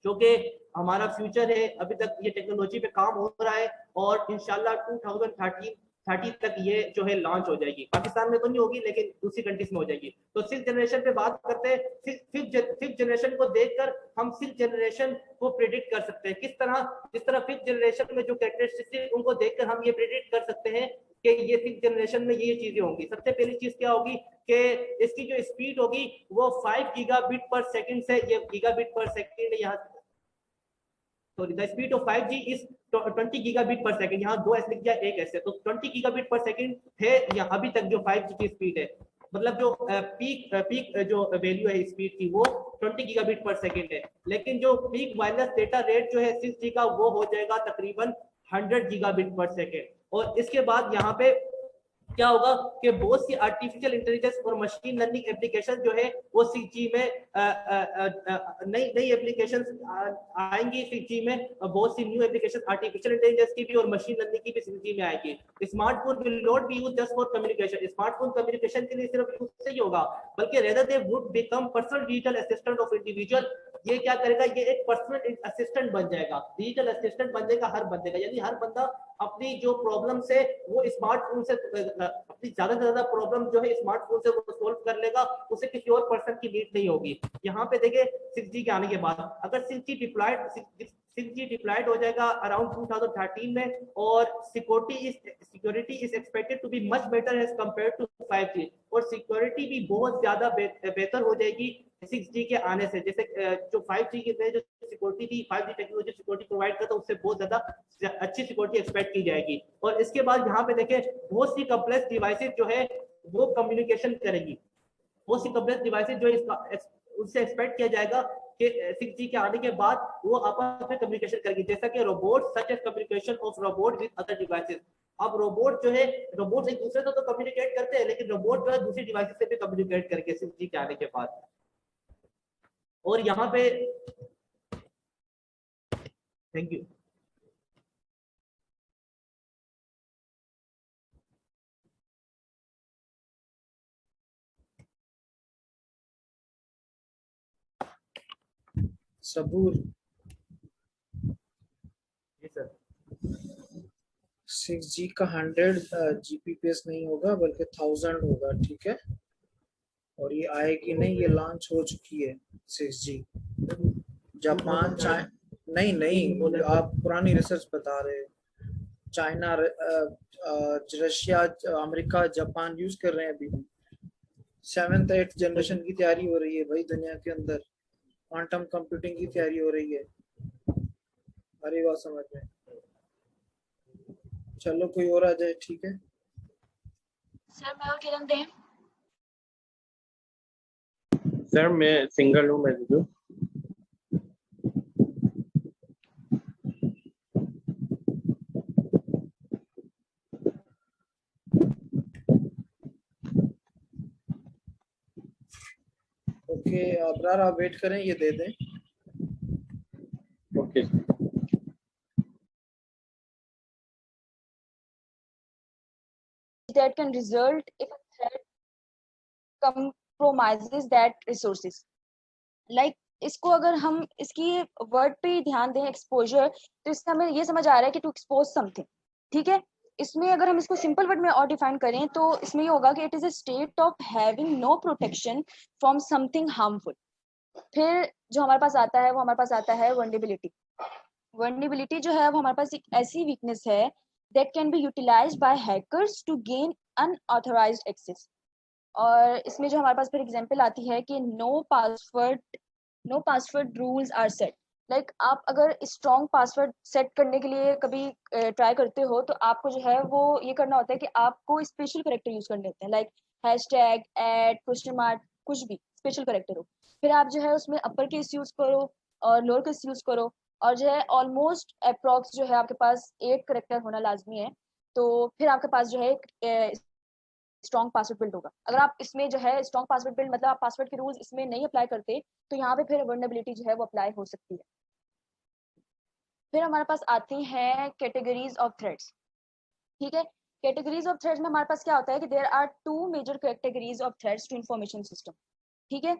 जो कि हमारा फ्यूचर है। अभी तक ये टेक्नोलॉजी पे काम हो रहा है, और इंशाल्लाह 2030 तक ये जो है लॉन्च हो जाएगी। पाकिस्तान में तो नहीं होगी, लेकिन दूसरी कंट्रीज में हो जाएगी। तो 6th जनरेशन पे बात करते हैं। 5th जनरेशन को देखकर हम 6th जनरेशन को प्रेडिक्ट कर सकते हैं। किस तरह, जिस तरह 5th जनरेशन में जो कैरेक्टरिस्टिक्स उनको देखकर हम ये प्रेडिक्ट कर सकते हैं कि ये 6th जनरेशन में ये चीजें होंगी। सबसे पहली चीज क्या होगी कि इसकी जो स्पीड होगी वो 5 गीगाबिट पर सेकंड से, ये गीगाबिट पर सेकंड यहाँ, sorry the speed of 5G is 20 gigabit पर सेकंड। यहाँ 2 एस लिख दिया, 1 एस है, तो 20 गीगाबिट पर सेकंड है या अभी तक जो 5G की स्पीड है। मतलब जो पीक जो वैल्यू है स्पीड की वो 20 गीगाबिट पर सेकंड है। लेकिन जो पीक वायरलेस डेटा रेट जो है 6G का वो हो जाएगा तकरीबन 100 गीगाबिट पर सेकंड। और इसके बाद यहाँ पे क्या होगा कि बहुत सी आर्टिफिशियल इंटेलिजेंस और मशीन लर्निंग एप्लीकेशन जो है वो 6G में नई एप्लीकेशंस आएंगी। 6G में बहुत सी न्यू एप्लीकेशन आर्टिफिशियल इंटेलिजेंस की भी और मशीन लर्निंग की भी 6G में आएगी। Smartphone will not be used just for communication. Smartphone communication के लिए सिर्फ यूज नहीं होगा, बल्कि rather they would become personal digital assistant of individual. ये क्या करेगा, ये एक पर्सनल असिस्टेंट बन जाएगा, डिजिटल असिस्टेंट बन जाएगा हर बंदे का। यानी हर बंदा अपनी जो प्रॉब्लम से वो स्मार्टफोन से अपनी ज्यादा से ज्यादा प्रॉब्लम जो है स्मार्टफोन से वो सोल्व कर लेगा, उसे किसी और पर्सन की नीड नहीं होगी। यहाँ पे देखिए 6G के आने के बाद अगर 6G डिप्लॉयड हो जाएगा अराउंड 2013 में, और security is expected to be much better as compare to 5G। और सिक्योरिटी भी बहुत ज्यादा बेहतर हो जाएगी 6G के आने से। जैसे जो 5G के जो सिक्योरिटी थी, 5G टेक्नोलॉजी सिक्योरिटी प्रोवाइड करता है, उससे बहुत ज्यादा अच्छी सिक्योरिटी एक्सपेक्ट की जाएगी। और इसके बाद यहाँ पे देखें बहुत सी कम्प्लेक्स डिवाइसेज जो है वो कम्युनिकेशन करेंगी। बहुत सी कम्प्लेक्स डिवाइसेज जो है उससे एक्सपेक्ट किया जाएगा कि 6G के आने के बाद वो आपस में कम्युनिकेशन करेगी, जैसा कि robot such as communication of robot with other devices. अब रोबोट जो है, रोबोट एक दूसरे से तो कम्युनिकेट करते हैं, लेकिन रोबोट जो है दूसरी डिवाइसेज से भी कम्युनिकेट करके 6G के आने के बाद। और यहाँ पे thank you. Sabur ji sir. 6G का 100 Gbps नहीं होगा बल्कि 1000 होगा, ठीक है। और ये आएगी नहीं, ये लॉन्च हो चुकी है 6G। जापान नहीं, आप पुरानी रिसर्च बता रहे हो। China, Russia, America, Japan use कर रहे हैं अभी भी। 7th 8th जनरेशन की तैयारी हो रही है भाई दुनिया के अंदर। क्वांटम कंप्यूटिंग की तैयारी हो रही है। सारी बात समझ में। चलो कोई और आ जाए, ठीक है। सर मैं और किरण दें। सर मैं सिंगल हूँ, मैं दे दूँ। ओके अबरार, आप वेट करें, ये दे दें। Okay that can result if a threat compromises that resources. Like इसको अगर हम इसकी वर्ड पे ध्यान दें, एक्सपोजर, तो इससे हमें ये समझ आ रहा है कि टू एक्सपोज समथिंग, ठीक है। इसमें अगर हम इसको सिंपल वर्ड में और डिफाइन करें तो इसमें ये होगा कि it is a state of having no protection from something harmful. फिर जो हमारे पास आता है वो हमारे पास आता है वल्नरेबिलिटी। वल्नरेबिलिटी जो है वो हमारे पास एक ऐसी वीकनेस है that can be utilized by hackers to gain unauthorized access। और इसमें जो हमारे पास फिर एग्जांपल आती है कि no password rules are set. Like आप अगर स्ट्रॉन्ग पासवर्ड सेट करने के लिए कभी ट्राई करते हो तो आपको जो है वो ये करना होता है कि आपको स्पेशल कैरेक्टर यूज करने होते हैं, like hashtag, at, question mark, कुछ भी स्पेशल कैरेक्टर हो। फिर आप जो है उसमें अपर केस यूज करो और लोअर केस यूज करो, और जो है ऑलमोस्ट अप्रॉक्स जो है आपके पास 8 करेक्टर होना लाजमी है। तो फिर आपके पास जो है स्ट्रॉन्ग पासवर्ड बिल्ड होगा। अगर आप इसमें जो है स्ट्रॉन्ग पासवर्ड बिल्ड मतलब आप पासवर्ड के रूल्स इसमें नहीं अप्लाई करते तो यहाँ पे फिर वल्नरेबिलिटी जो है वो अप्लाई हो सकती है। फिर हमारे पास आती हैं कैटेगरीज ऑफ थ्रेड्स, ठीक है। कैटेगरीज ऑफ थ्रेड्स में हमारे पास क्या होता है कि there are 2 major categories of threads to information system, ठीक है।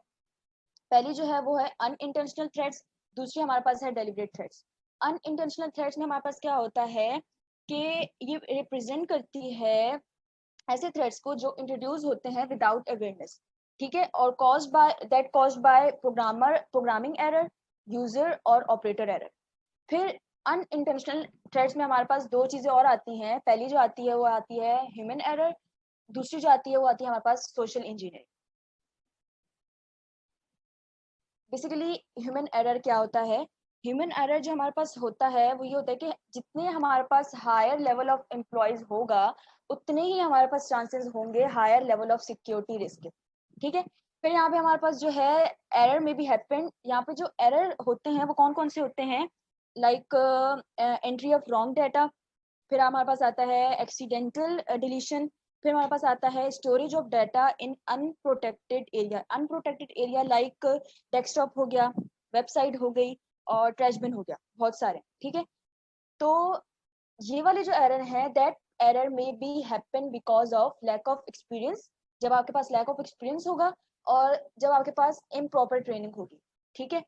पहली जो है वो है अनइंटेंशनल थ्रेड्स, दूसरी हमारे पास है डेलिब्रेट थ्रेड्स। अनइंटेंशनल थ्रेड्स में हमारे पास क्या होता है कि ये रिप्रेजेंट करती है ऐसे थ्रेड्स को जो इंट्रोड्यूस होते हैं विदाउट अवेयरनेस, ठीक है, और caused by programming error, user और ऑपरेटर एरर। फिर अनइंटेंशनल थ्रेड्स में हमारे पास 2 चीजें और आती हैं। पहली जो आती है वो आती है ह्यूमन एरर, दूसरी जो आती है वो आती है हमारे पास social engineering. Basically human error क्या होता है? ह्यूमन एरर जो हमारे पास होता है वो ये होता है कि जितने हमारे पास हायर लेवल ऑफ एम्प्लॉयज होगा उतने ही हमारे पास चांसेस होंगे higher level of security risk, ठीक है। फिर यहाँ पे हमारे पास जो है एरर में भी हैपन, यहाँ पे जो एरर होते हैं वो कौन कौन से होते हैं, like entry of wrong data, फिर हमारे पास आता है एक्सीडेंटल डिलीशन, फिर हमारे पास आता है storage of data in unprotected area. Unprotected area like desktop हो गया, वेबसाइट हो गई और ट्रैश बिन हो गया, बहुत सारे, ठीक है। तो ये वाले जो एरर है that error may be happen because of lack of experience, जब आपके पास लैक ऑफ एक्सपीरियंस होगा और जब आपके पास इम्प्रॉपर ट्रेनिंग होगी, ठीक है।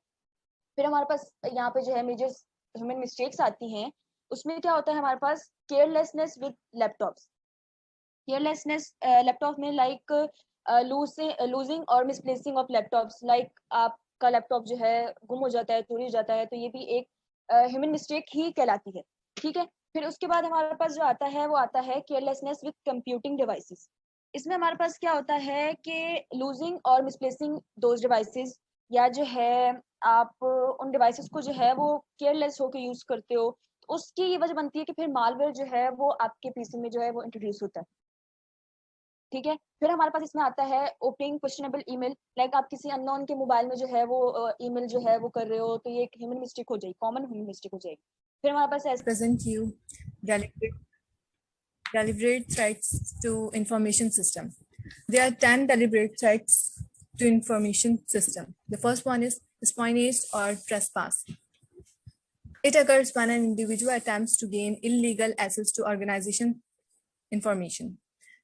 फिर हमारे पास यहाँ पे जो है मेजर ह्यूमन मिस्टेक्स आती हैं, उसमें क्या होता है हमारे पास carelessness with laptops. Carelessness laptop में लाइक लूजिंग और मिसप्लेसिंग ऑफ लैपटॉप्स, लाइक आपका लैपटॉप जो है गुम हो जाता है, चोरी हो जाता है, तो ये भी एक ह्यूमन मिस्टेक ही कहलाती है, ठीक है। फिर उसके बाद हमारे पास जो आता है वो आता है केयरलेसनेस विद कंप्यूटिंग डिवाइसेस। इसमें हमारे पास क्या होता है कि लूजिंग और मिसप्लेसिंग दोज डिवाइसेस, या जो है आप उन डिवाइसेस को जो है वो केयरलेस होकर यूज करते हो, तो उसकी ये वजह बनती है कि फिर मालवेयर जो है वो आपके पीसी में जो है वो इंट्रोड्यूस होता है, ठीक है। फिर हमारे पास इसमें आता है ओपनिंग क्वेश्चनेबल ईमेल, लाइक आप किसी अननोन के मोबाइल में जो है वो ईमेल जो है वो कर रहे हो, तो ये एक ह्यूमन मिस्टेक हो जाएगी, कॉमन ह्यूमन मिस्टेक हो जाएगी। फिर हमारे पास present you deliberate threats to information system. There are 10 deliberate threats to information system. The first one is espionage or trespass. It occurs when an individual attempts to gain illegal access to organization information.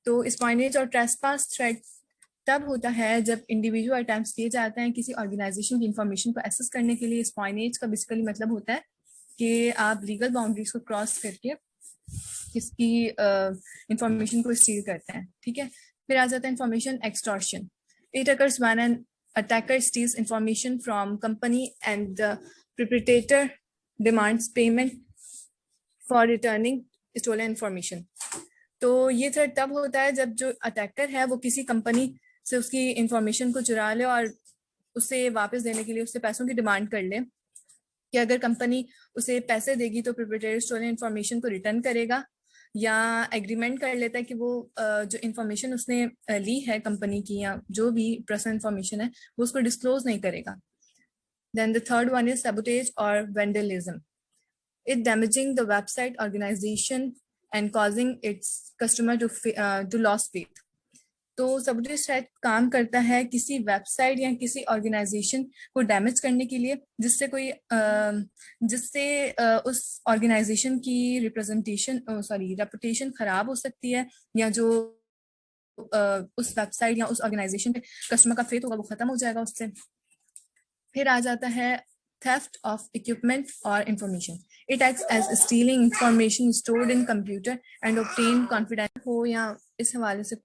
तो espionage और trespass threat तब होता है जब individual attempts किए जाते हैं किसी ऑर्गेनाइजेशन की इंफॉर्मेशन को एक्सेस करने के लिए। espionage का बेसिकली मतलब होता है कि आप लीगल बाउंड्रीज को क्रॉस करके किसकी इंफॉर्मेशन को स्टील करते हैं, ठीक है। फिर आ जाता है information extortion. It occurs when an attacker steals information from company and the perpetrator demands payment for returning stolen information. तो ये थ्रेट तब होता है जब जो अटैकर है वो किसी कंपनी से उसकी इंफॉर्मेशन को चुरा ले और उसे वापस देने के लिए उससे पैसों की डिमांड कर ले, कि अगर कंपनी उसे पैसे देगी तो प्रोप्राइटरी स्टोलन इंफॉर्मेशन को रिटर्न करेगा, या एग्रीमेंट कर लेता है कि वो जो इंफॉर्मेशन उसने ली है कंपनी की या जो भी पर्सनल इंफॉर्मेशन है वो उसको डिस्क्लोज नहीं करेगा. Then the third one is sabotage or vandalism. It damaging the website organization and causing its customer to lose faith. तो sabotage threat काम करता है किसी वेबसाइट या किसी ऑर्गेनाइजेशन को डैमेज करने के लिए, जिससे उस ऑर्गेनाइजेशन की रेपुटेशन खराब हो सकती है, या जो उस वेबसाइट या उस ऑर्गेनाइजेशन पे कस्टमर का फेथ होगा वो खत्म हो जाएगा उससे. फिर आ जाता है theft of equipment or information. It acts as stealing information stored in computer and obtain confidential हो या इस हवाले से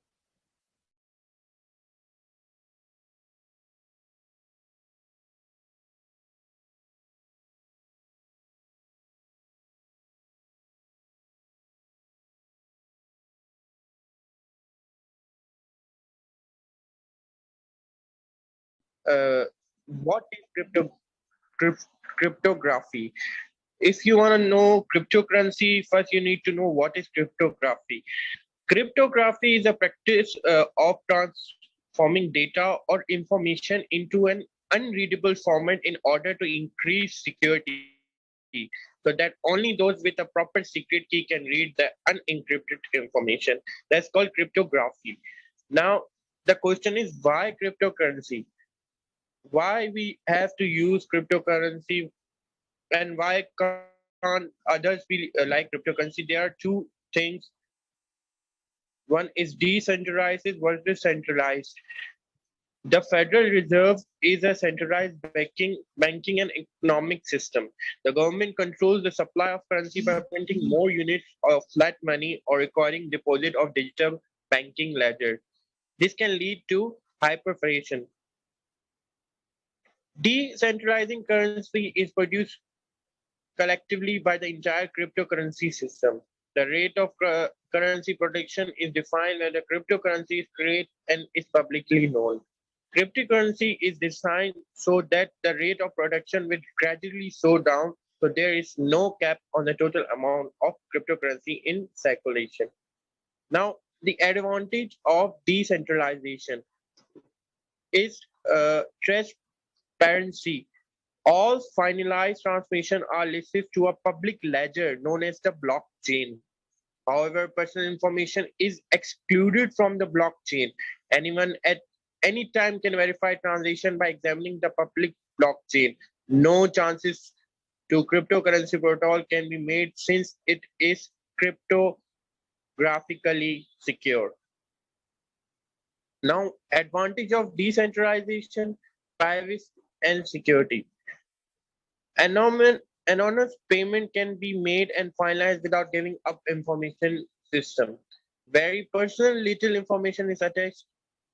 What is cryptography? If you want to know cryptocurrency, first you need to know what is cryptography. Cryptography is a practice of transforming data or information into an unreadable format in order to increase security, so that only those with a proper secret key can read the unencrypted information. That's called cryptography. Now, the question is, why cryptocurrency? Why we have to use cryptocurrency, and why can't others be like cryptocurrency? There are two things. One is decentralized, one is centralized. The Federal Reserve is a centralized banking and economic system. The government controls the supply of currency by printing more units of flat money or requiring deposit of digital banking ledger. This can lead to hyperinflation. Decentralizing currency is produced collectively by the entire cryptocurrency system. The rate of currency protection is defined when the cryptocurrency is created and is publicly known. Cryptocurrency is designed so that the rate of production will gradually slow down, so there is no cap on the total amount of cryptocurrency in circulation. Now, the advantage of decentralization is transparency. All finalized transmissions are listed to a public ledger known as the blockchain. However, personal information is excluded from the blockchain. Anyone at any time can verify transaction by examining the public blockchain. No chances to cryptocurrency protocol can be made since it is cryptographically secure. Now, advantage of decentralization, privacy and security. Anonymous payment can be made and finalized without giving up information system. Very personal, little information is attached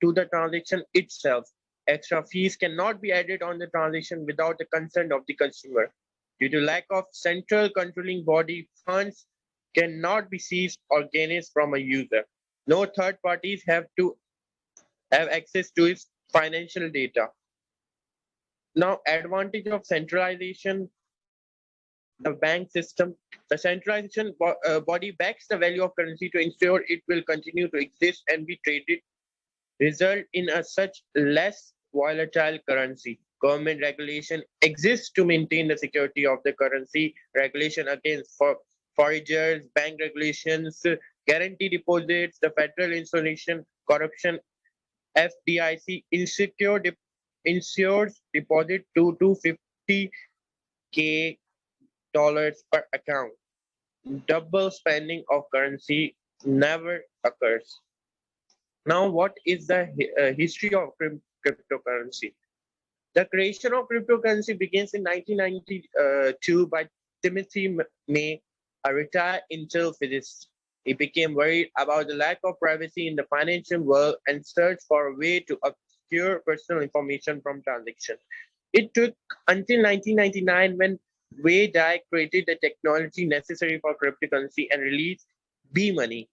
to the transaction itself. Extra fees cannot be added on the transaction without the consent of the consumer. Due to lack of central controlling body, funds cannot be seized or gained from a user. No third parties have access to its financial data. Now, advantage of centralization, the bank system. The centralization body backs the value of currency to ensure it will continue to exist and be traded, result in a such less volatile currency. Government regulation exists to maintain the security of the currency. Regulation against foragers, bank regulations, guarantee deposits, the federal institution, corruption, FDIC insures deposit to $250K per account. Double spending of currency never occurs. Now, what is the history of cryptocurrency? The creation of cryptocurrency begins in 1992 by Timothy May, a retired Intel physicist. He became worried about the lack of privacy in the financial world and searched for a way to obscure personal information from transactions. It took until 1999 when Wei Dai created the technology necessary for cryptocurrency and released B-Money.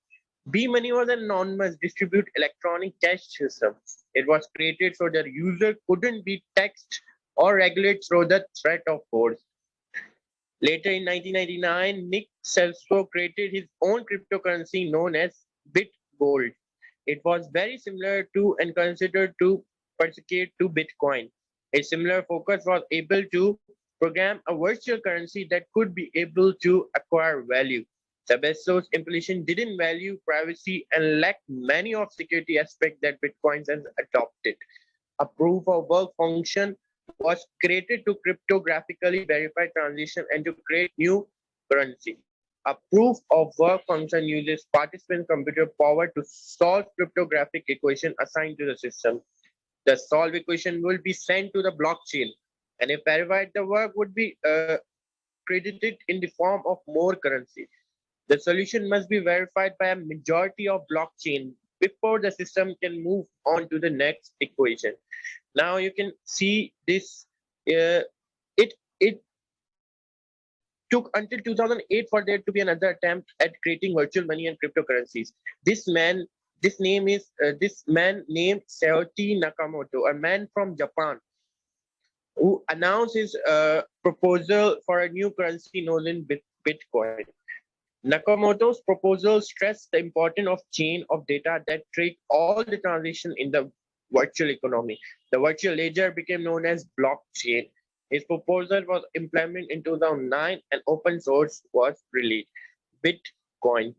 B-Money was an anonymous distributed electronic cash system. It was created so that the user couldn't be taxed or regulated through the threat of force. Later in 1999, Nick Selso created his own cryptocurrency known as BitGold. It was very similar to and considered to predecessor to Bitcoin. A similar focus was able to program a virtual currency that could be able to acquire value. Sebastos implementation didn't value privacy and lacked many of security aspects that Bitcoin has adopted. A proof of work function was created to cryptographically verify transaction and to create new currency. A proof of work function uses participant computer power to solve cryptographic equation assigned to the system. The solved equation will be sent to the blockchain, and if verified, the work would be credited in the form of more currency. The solution must be verified by a majority of blockchain before the system can move on to the next equation. Now you can see this. It took until 2008 for there to be another attempt at creating virtual money and cryptocurrencies. This man named Satoshi Nakamoto, a man from Japan, who announced his proposal for a new currency known as Bitcoin. Nakamoto's proposal stressed the importance of chain of data that track all the transactions in the virtual economy. The virtual ledger became known as blockchain. His proposal was implemented in 2009 and open source was released. Bitcoin.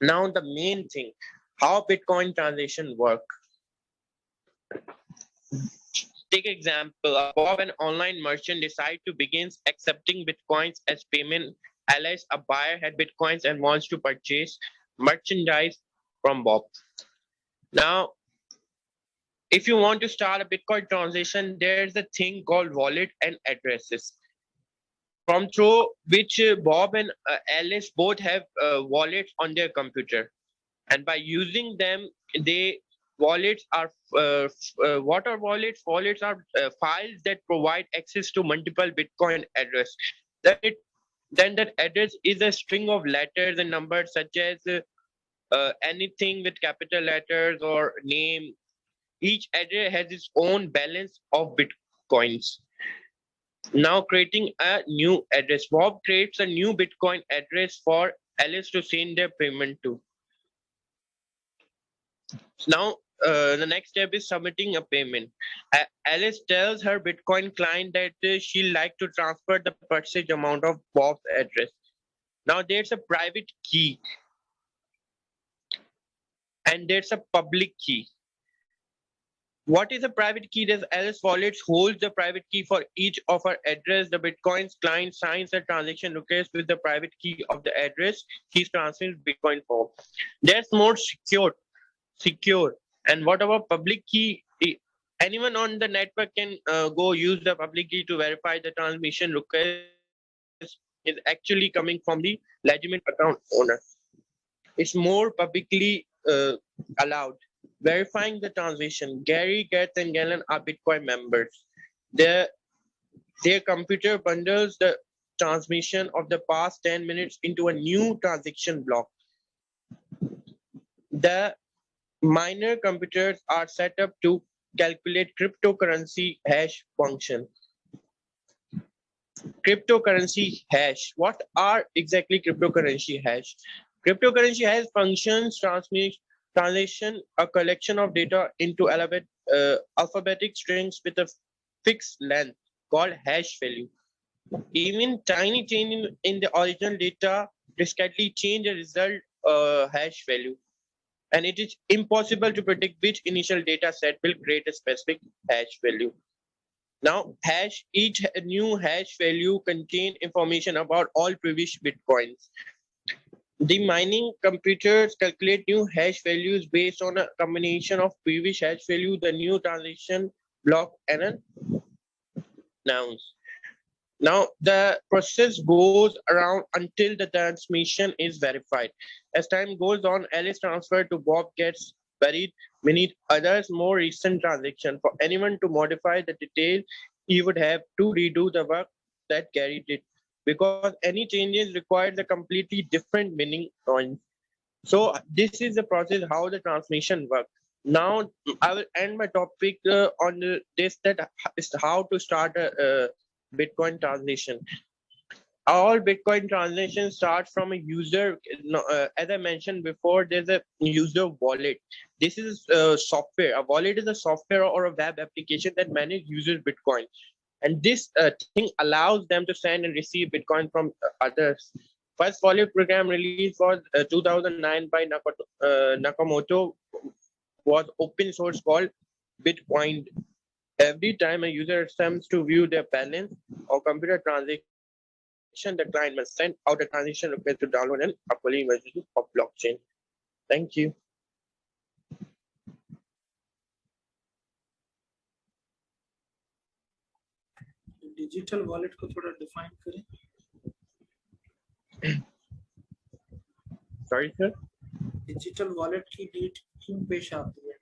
Now the main thing, how Bitcoin transaction work. Take example, Bob, an online merchant, decide to begin accepting Bitcoins as payment. Alice, a buyer, had Bitcoins and wants to purchase merchandise from Bob. Now, if you want to start a Bitcoin transaction, there's a thing called wallet and addresses. From through which Bob and Alice both have wallets on their computer. And by using them, wallets are what are wallets? Wallets are files that provide access to multiple Bitcoin address. Then that address is a string of letters and numbers such as anything with capital letters or name. Each address has its own balance of Bitcoins. Now creating a new address. Bob creates a new Bitcoin address for Alice to send their payment to. Now, the next step is submitting a payment. Alice tells her Bitcoin client that she'd like to transfer the purchase amount of Bob's address. Now, there's a private key and there's a public key. What is a private key? There's Alice Wallet holds the private key for each of her address. The Bitcoin's client signs the transaction request with the private key of the address he's transferring Bitcoin for. That's more secure. And what about public key? Anyone on the network can go use the public key to verify the transmission request is actually coming from the legitimate account owner. It's more publicly allowed. Verifying the transaction. Gary, Gertz, and Galen are Bitcoin members. Their computer bundles the transmission of the past 10 minutes into a new transaction block. The miner computers are set up to calculate cryptocurrency hash function. Cryptocurrency hash. What are exactly cryptocurrency hash? Cryptocurrency hash functions translation a collection of data into alphabetic strings with a fixed length called hash value. Even tiny change in the original data discretely change the result hash value. And it is impossible to predict which initial data set will create a specific hash value. Now, each new hash value contains information about all previous Bitcoins. The mining computers calculate new hash values based on a combination of previous hash value, the new transaction block, and a nouns. Now, the process goes around until the transmission is verified. As time goes on, Alice transfer to Bob gets buried beneath others' more recent transaction. For anyone to modify the detail, he would have to redo the work that Gary did, because any changes required a completely different meaning point. So this is the process how the transmission works. Now I will end my topic on this, that is how to start a Bitcoin transaction. all Bitcoin transactions start from a user. As I mentioned before, there's a user wallet. This is software. A wallet is a software or a web application that manages users' Bitcoin. And this thing allows them to send and receive Bitcoin from others. First wallet program released was 2009 by Nakamoto was open source called Bitcoin. Every time a user attempts to view their balance or computer transaction, the client must send out a transaction request to download an uploading version of blockchain. Thank you. Digital wallet को थोड़ा define करें. Sorry, sir. Digital wallet की need क्यों पेश आती है?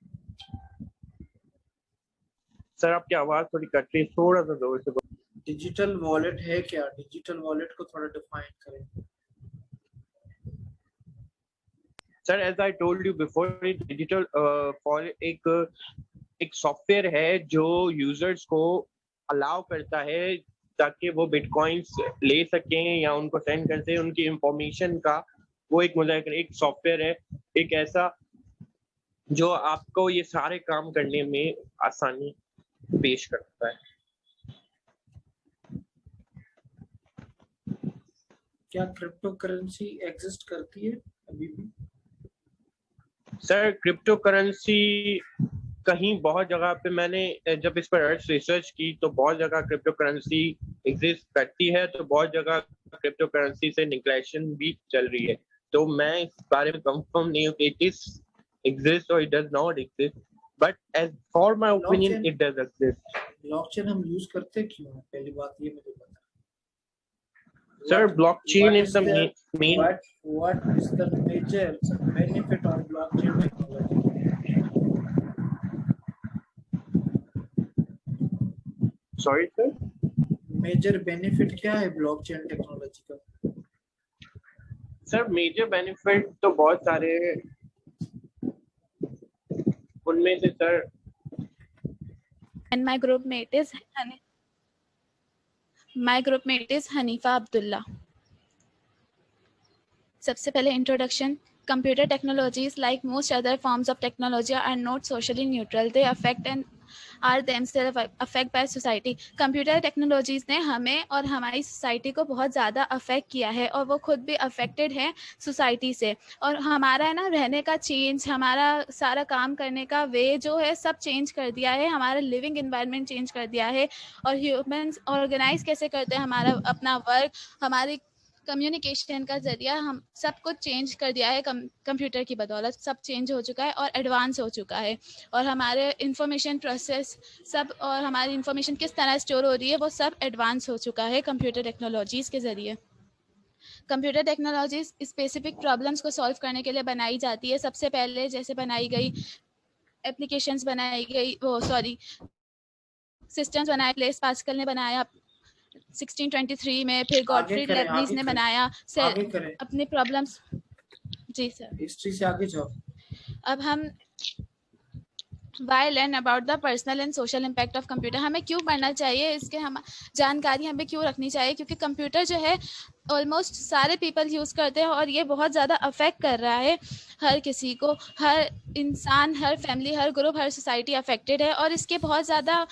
Sir आपकी आवाज थोड़ी कट रही है, थोड़ा सा जोर से बोलिए. डिजिटल वॉलेट है क्या? डिजिटल वॉलेट को थोड़ा डिफाइन करें. Sir, as I told you before, digital wallet एक सॉफ्टवेयर है जो यूजर्स को अलाउ करता है ताकि वो बिटकॉइंस ले सकें या उनको सेंड कर सकें. उनकी इंफॉर्मेशन का वो एक मुजाहिर एक सॉफ्टवेयर है, एक ऐसा जो आपको ये सारे काम करने में आसानी पेश करता है. क्या क्रिप्टो करेंसी एग्जिस्ट करती है अभी भी? सर क्रिप्टो करेंसी कहीं बहुत जगह पे मैंने जब इस पर रिसर्च की तो बहुत जगह क्रिप्टो करेंसी एग्जिस्ट करती है, तो बहुत जगह क्रिप्टो करेंसी से निगलेक्शन भी चल रही है. तो मैं इस बारे में कंफर्म नहीं हूँ कि it is exist or it does not exist, but as for my opinion it does exist. Blockchain हम यूज करते क्यों हैं? पहली बात ये मुझे बता. Sir, blockchain is the main. What is the major benefit of blockchain technology? Sorry, sir. Major benefit क्या है blockchain technology का? Sir, major benefit तो बहुत सारे हैं. उनमें से sir. And my group mate is Hanifa Abdullah. सबसे पहले introduction. Computer technologies, like most other forms of technology, are not socially neutral. They affect and are themselves affected by society. Computer technologies ने हमें और हमारी society को बहुत ज़्यादा affect किया है और वो खुद भी affected है society से. और हमारा है ना रहने का change, हमारा सारा काम करने का way जो है सब change कर दिया है, हमारा living environment change कर दिया है. और humans organize कैसे करते हैं हमारा अपना work, हमारी कम्युनिकेशन का जरिया, हम सब कुछ चेंज कर दिया है. कंप्यूटर की बदौलत सब चेंज हो चुका है और एडवांस हो चुका है. और हमारे इंफॉर्मेशन प्रोसेस सब और हमारी इंफॉर्मेशन किस तरह स्टोर हो रही है वो सब एडवांस हो चुका है कंप्यूटर टेक्नोलॉजीज के जरिए. कंप्यूटर टेक्नोलॉजीज स्पेसिफिक प्रॉब्लम्स को सॉल्व करने के लिए बनाई जाती है. सबसे पहले जैसे बनाई गई एप्लीकेशंस बनाई गई, वो सॉरी सिस्टम्स बनाए, ब्लेस पास्कल ने बनाया 1623 में, फिर गॉटफ्रीड लेबनीज ने बनाया अपने प्रॉब्लम्स. जी सर, हिस्ट्री से आगे जाओ. अब हम Why learn about the personal and social impact of computer. हमें क्यों पढ़ना चाहिए, इसके हम जानकारी हमें क्यों रखनी चाहिए, क्योंकि कंप्यूटर जो है ऑलमोस्ट सारे पीपल यूज़ करते हैं और ये बहुत ज़्यादा अफेक्ट कर रहा है हर किसी को, हर इंसान, हर फैमिली, हर ग्रुप, हर सोसाइटी अफेक्टेड है. और इसके बहुत ज़्यादा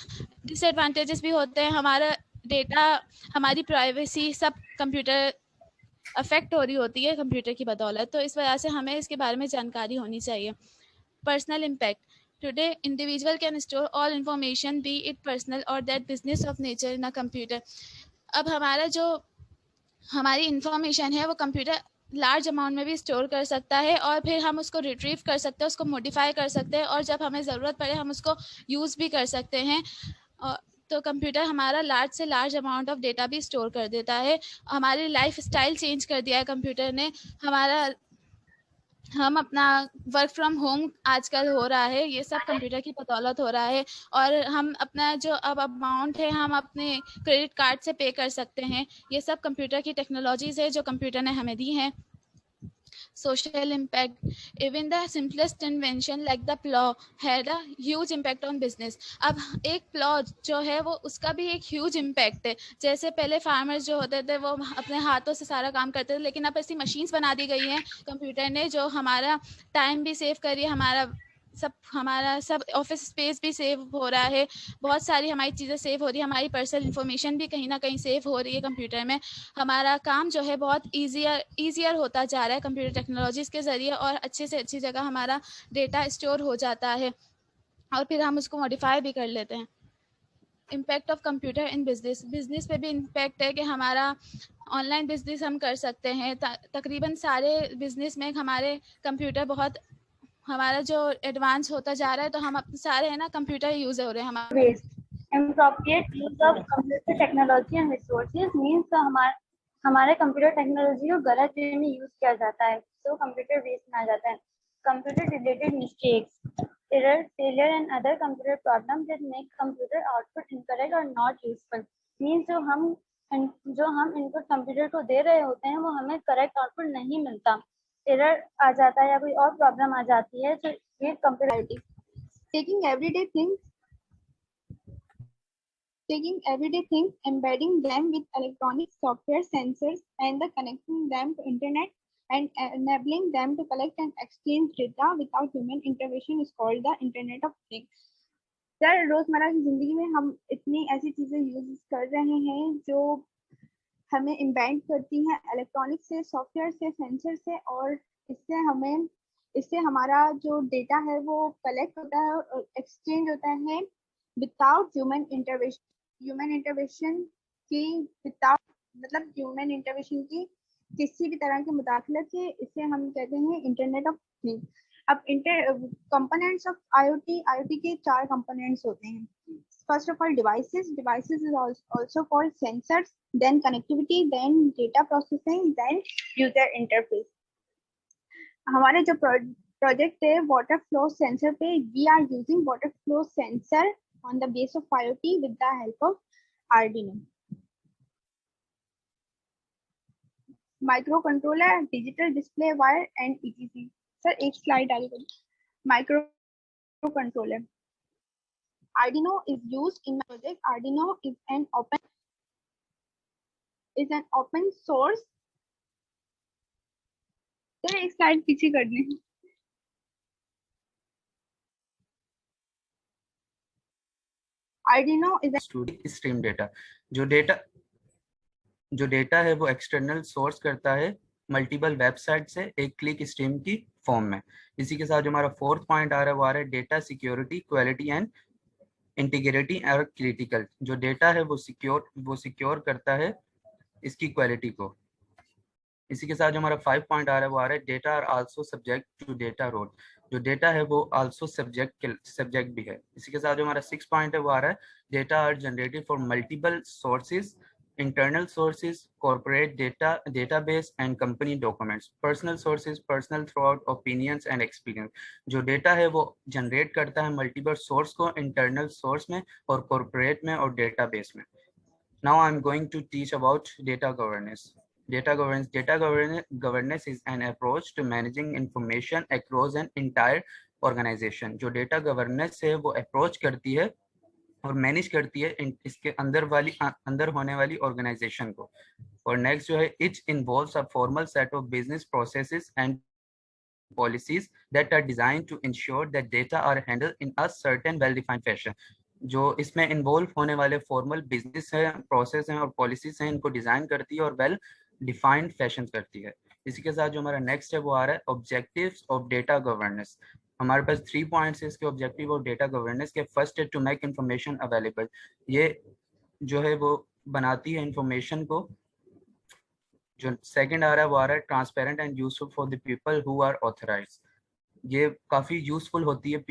डिसएडवांटेजेस भी होते हैं. हमारा डेटा, हमारी प्राइवेसी सब कंप्यूटर अफेक्ट हो रही होती है कंप्यूटर की बदौलत. तो इस वजह से हमें इसके बारे में जानकारी होनी चाहिए. Personal impact. Today, individual can store all information, be it personal or that business of nature, in a computer. अब हमारा जो हमारी इंफॉर्मेशन है वो कंप्यूटर लार्ज अमाउंट में भी स्टोर कर सकता है और फिर हम उसको रिट्रीव कर सकते हैं, उसको मॉडिफाई कर सकते हैं और जब हमें ज़रूरत पड़े हम उसको यूज़ भी कर सकते हैं. तो कंप्यूटर हमारा लार्ज से लार्ज अमाउंट ऑफ डेटा भी स्टोर कर देता है. हमारी लाइफ स्टाइल चेंज कर दिया है कंप्यूटर ने. हम अपना वर्क फ्रॉम होम आजकल हो रहा है, ये सब कंप्यूटर की बदौलत हो रहा है. और हम अपना जो अब अमाउंट है हम अपने क्रेडिट कार्ड से पे कर सकते हैं. ये सब कंप्यूटर की टेक्नोलॉजीज है जो कंप्यूटर ने हमें दी हैं. social impact. Even the simplest invention like the plow had a huge impact on business. अब एक प्लॉ जो है वो उसका भी एक ह्यूज इम्पैक्ट है. जैसे पहले फार्मर्स जो होते थे वो अपने हाथों से सारा काम करते थे, लेकिन अब ऐसी मशीन्स बना दी गई हैं कंप्यूटर ने जो हमारा टाइम भी सेव करिए, हमारा सब ऑफिस स्पेस भी सेव हो रहा है, बहुत सारी हमारी चीज़ें सेव हो रही है, हमारी पर्सनल इन्फॉर्मेशन भी कहीं ना कहीं सेव हो रही है कंप्यूटर में. हमारा काम जो है बहुत ईजियर होता जा रहा है कंप्यूटर टेक्नोलॉजीज़ के ज़रिए, और अच्छे से अच्छी जगह हमारा डेटा स्टोर हो जाता है और फिर हम उसको मॉडिफाई भी कर लेते हैं. Impact of computer in business पे भी इम्पैक्ट है कि हमारा ऑनलाइन बिजनेस हम कर सकते हैं. तकरीबन सारे बिजनेस में हमारे कंप्यूटर बहुत हमारा जो एडवांस होता जा रहा है, तो हम अपने सारे है ना कंप्यूटर यूज हो रहे हैं हमारे. waste. Inappropriate use of computer technology and resources means हमारे कंप्यूटर टेक्नोलॉजी को गलत वे में यूज किया जाता है, तो कंप्यूटर वेस्ट में आ जाता है. Computer related mistakes, error, failure and other computer problems that make computer output incorrect or not useful means जो हम इनपुट कंप्यूटर को दे रहे होते हैं वो हमें करेक्ट आउटपुट नहीं मिलता, एरर आ जाता है या कोई और प्रॉब्लम आ जाती है, तो ये computer. Taking everyday things, embedding them with electronic software, sensors, and connecting them to internet and enabling them to collect and exchange data without human intervention is called the Internet of Things. Sir रोजमर्रा की जिंदगी में हम इतनी ऐसी चीजें use कर रहे हैं जो हमें इम्बेड करती हैं इलेक्ट्रॉनिक से, सॉफ्टवेयर से, सेंसर से, और इससे हमारा जो डेटा है वो कलेक्ट होता है और एक्सचेंज होता है विदाउट ह्यूमन इंटरवेंशन की किसी भी तरह के मुदाखलत से. इसे हम कहते हैं इंटरनेट ऑफ थिंग्स. अब कंपोनेंट्स ऑफ IoT के 4 कंपोनेंट्स होते हैं. First of all devices is also called sensors, then connectivity, then data processing, then user interface. हमारे जो प्रोजेक्ट है वाटर फ्लो सेंसर पे, we are using water flow sensor on the base of IoT with the help of Arduino. Microcontroller, digital display wire and etc. Sir, एक slide आगे करिए. Microcontroller. Arduino is used in my project. Arduino is an open source. Sir, एक slide पीछे कर दें. Arduino is stream data. जो data है वो एक्सटर्नल सोर्स करता है मल्टीपल वेबसाइट से एक क्लिक स्ट्रीम की फॉर्म में. इसी के साथ जो हमारा 4th पॉइंट आ रहा है वो आ रहा है data security, quality and integrity और क्रिटिकल. जो डेटा है वो सिक्योर करता है इसकी क्वालिटी को. इसी के साथ जो हमारा 5 पॉइंट आ रहा है वो आ रहा है data are also subject to data role. जो डेटा है वो आल्सो सब्जेक्ट भी है. इसी के साथ जो हमारा 6 पॉइंट है वो आ रहा है data are generated for multiple sources, internal sources, corporate data, database and company documents. Personal sources, personal thought, opinions and experience. जो डेटा है वो जनरेट करता है मल्टीपल सोर्स को इंटरनल सोर्स में और कॉर्पोरेट में और डेटाबेस में. Now I'm going to teach about data governance. Data governance is an approach to managing information across an entire organization. जो data governance है वो approach करती है और मैनेज करती है इसके अंदर होने वाली ऑर्गेनाइजेशन को. और नेक्स्ट जो है it involves a formal set of business processes and policies that are designed to ensure that data are handled in a certain well defined fashion. जो इसमें इन्वॉल्व होने वाले फॉर्मल बिजनेस है, प्रोसेस हैं और पॉलिसीज हैं, इनको डिजाइन करती है और वेल डिफाइंड फैशन करती है. इसी के साथ जो हमारा नेक्स्ट है वो आ रहा है ऑब्जेक्टिव्स ऑफ डेटा गवर्नेंस. हमारे पास 3 पॉइंट्स है इसके ऑब्जेक्टिव ऑफ डेटा गवर्नेंस के. फर्स्ट है टू मेक इंफॉर्मेशन अवेलेबल. ये जो है वो बनाती है इंफॉर्मेशन को. जो सेकंड आ रहा है वो आ रहा है transparent and useful for the people who are authorised. ये काफ़ी यूजफुल होती है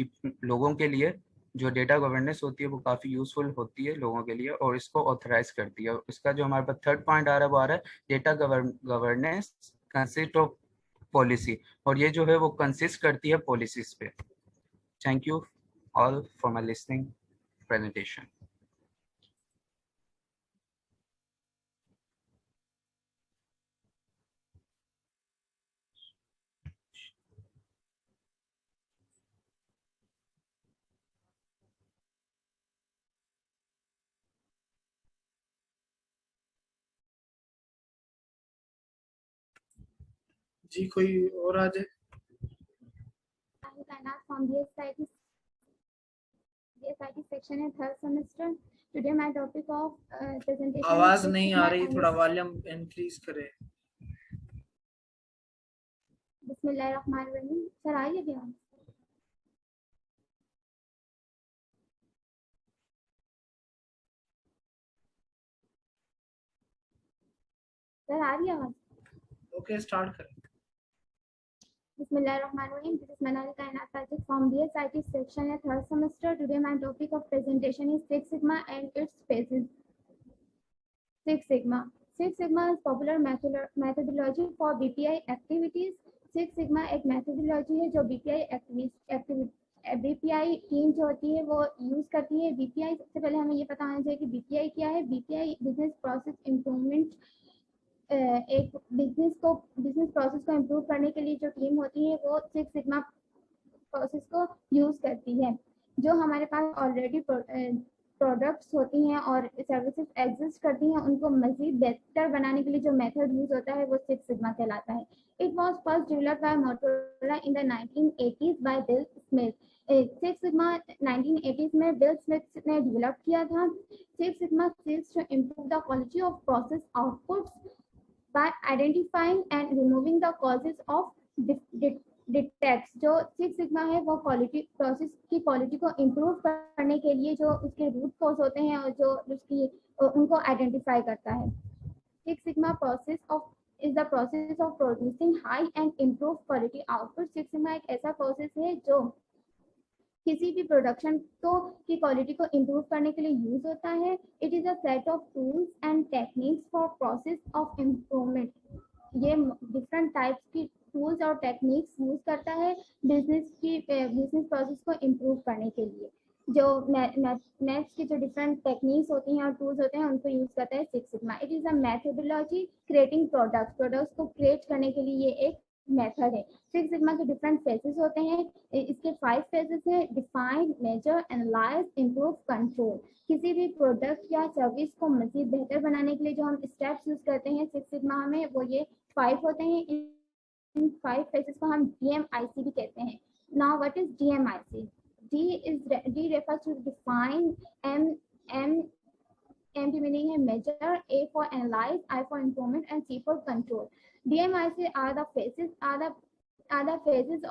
लोगों के लिए. जो डेटा गवर्नेंस होती है वो काफ़ी यूजफुल होती है लोगों के लिए और इसको ऑथराइज करती है. इसका जो हमारे पास 3rd पॉइंट आ रहा है वो आ रहा है data governance consist of policy. और ये जो है वो कंसिस्ट करती है पॉलिसीज पे. Thank you all for my listening presentation. जी कोई और आ जाए। From the SIT section है third semester. Today my topic of presentation. आवाज नहीं आ रही, थोड़ा वॉल्यूम इंक्रीज करें। बिस्मिल्लाहिर्रहमानिर्रहीम। सर आ रही है क्या? सर आ रही है आवाज? ओके स्टार्ट करें। Bismillahirrahmanirrahim. This is Manal Kainat Sajid from the SIT section at third semester. Today my topic of presentation is Six Sigma and its phases. Six Sigma. Six Sigma is popular methodology for BPI activities. Six Sigma एक methodology है जो BPI team जो होती है वो use करती है। BPI सबसे पहले हमें ये पता होना चाहिए कि BPI क्या है। BPI बिजनेस प्रोसेस इम्प्रूवमेंट, एक बिजनेस प्रोसेस को इम्प्रूव करने के लिए जो टीम होती है वो सिक्स सिग्मा प्रोसेस को यूज करती है। जो हमारे पास ऑलरेडी प्रोडक्ट्स होती हैं और सर्विसेज एग्जिस्ट करती हैं उनको मजीद बेहतर बनाने के लिए जो मेथड यूज होता है वो सिक्स सिग्मा कहलाता है। It was first developed by Motorola in the 1980s by Bill Smith. Six Sigma 1980s में बिल स्मिथ ने डेवलप किया था। Six Sigma seeks to improve the quality of process outputs by identifying and removing the causes of defects। जो Six Sigma है वो quality process की quality को improve करने के लिए जो उसके रूट कॉज होते हैं और जो उसकी उनको आइडेंटिफाई करता है। Six sigma process of is the process of producing high and improve quality output. Six sigma एक ऐसा प्रोसेस है जो किसी भी प्रोडक्शन की क्वालिटी को इम्प्रूव करने के लिए यूज होता है। It is a set of tools and techniques for process of improvement. ये डिफरेंट टाइप्स की टूल्स और टेक्निक्स यूज करता है बिजनेस प्रोसेस को इम्प्रूव करने के लिए। जो मैथ्स की जो डिफरेंट टेक्निक्स होती हैं और टूल्स होते हैं उनको यूज करता है Six Sigma. It is a methodology creating products को क्रिएट करने के लिए ये एक मेथड है। सिक्स सिग्मा के डिफरेंट फेजेस होते हैं। इसके 5 फेजेस हैं: define, measure, analyse, improve, control. किसी भी प्रोडक्ट या सर्विस को मजीद बेहतर बनाने के लिए जो हम स्टेप्स यूज करते हैं सिक्स सिग्मा में वो ये 5 होते हैं। इन 5 फेजेस को हम DMIC भी कहते हैं। Now what is DMIC? D refers to define, M की मीनिंग है measure, A for analyze, I for improvement and C for control. DMIC are the phases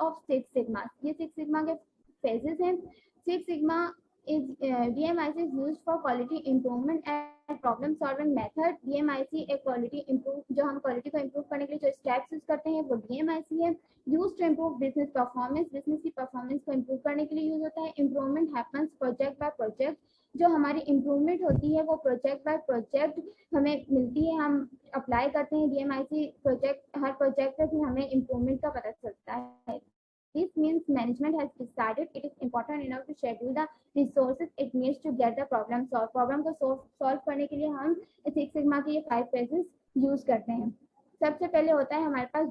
of Six Sigma. ये Six Sigma के phases हैं। Six Sigma is DMIC is used for quality improvement and problem solving method. DMIC एक quality improve जो हम quality को improve करने के लिए जो steps यूज करते हैं वो DMIC है। Used to improve business performance, business की performance को improve करने के लिए यूज होता है। Improvement happens project by project। जो हमारी इम्प्रूवमेंट होती है वो प्रोजेक्ट बाय प्रोजेक्ट हमें मिलती है। हम अप्लाई करते हैं DMIC प्रोजेक्ट, हर प्रोजेक्ट पे भी हमें इम्प्रूवमेंट का पता चलता है। This means management has decided it is important enough to schedule the resources it needs to get the problem solved. Problem को सॉल्व करने के लिए हम सिक्स सिग्मा के ये 5 फेजेस यूज करते हैं। सबसे पहले होता है हमारे पास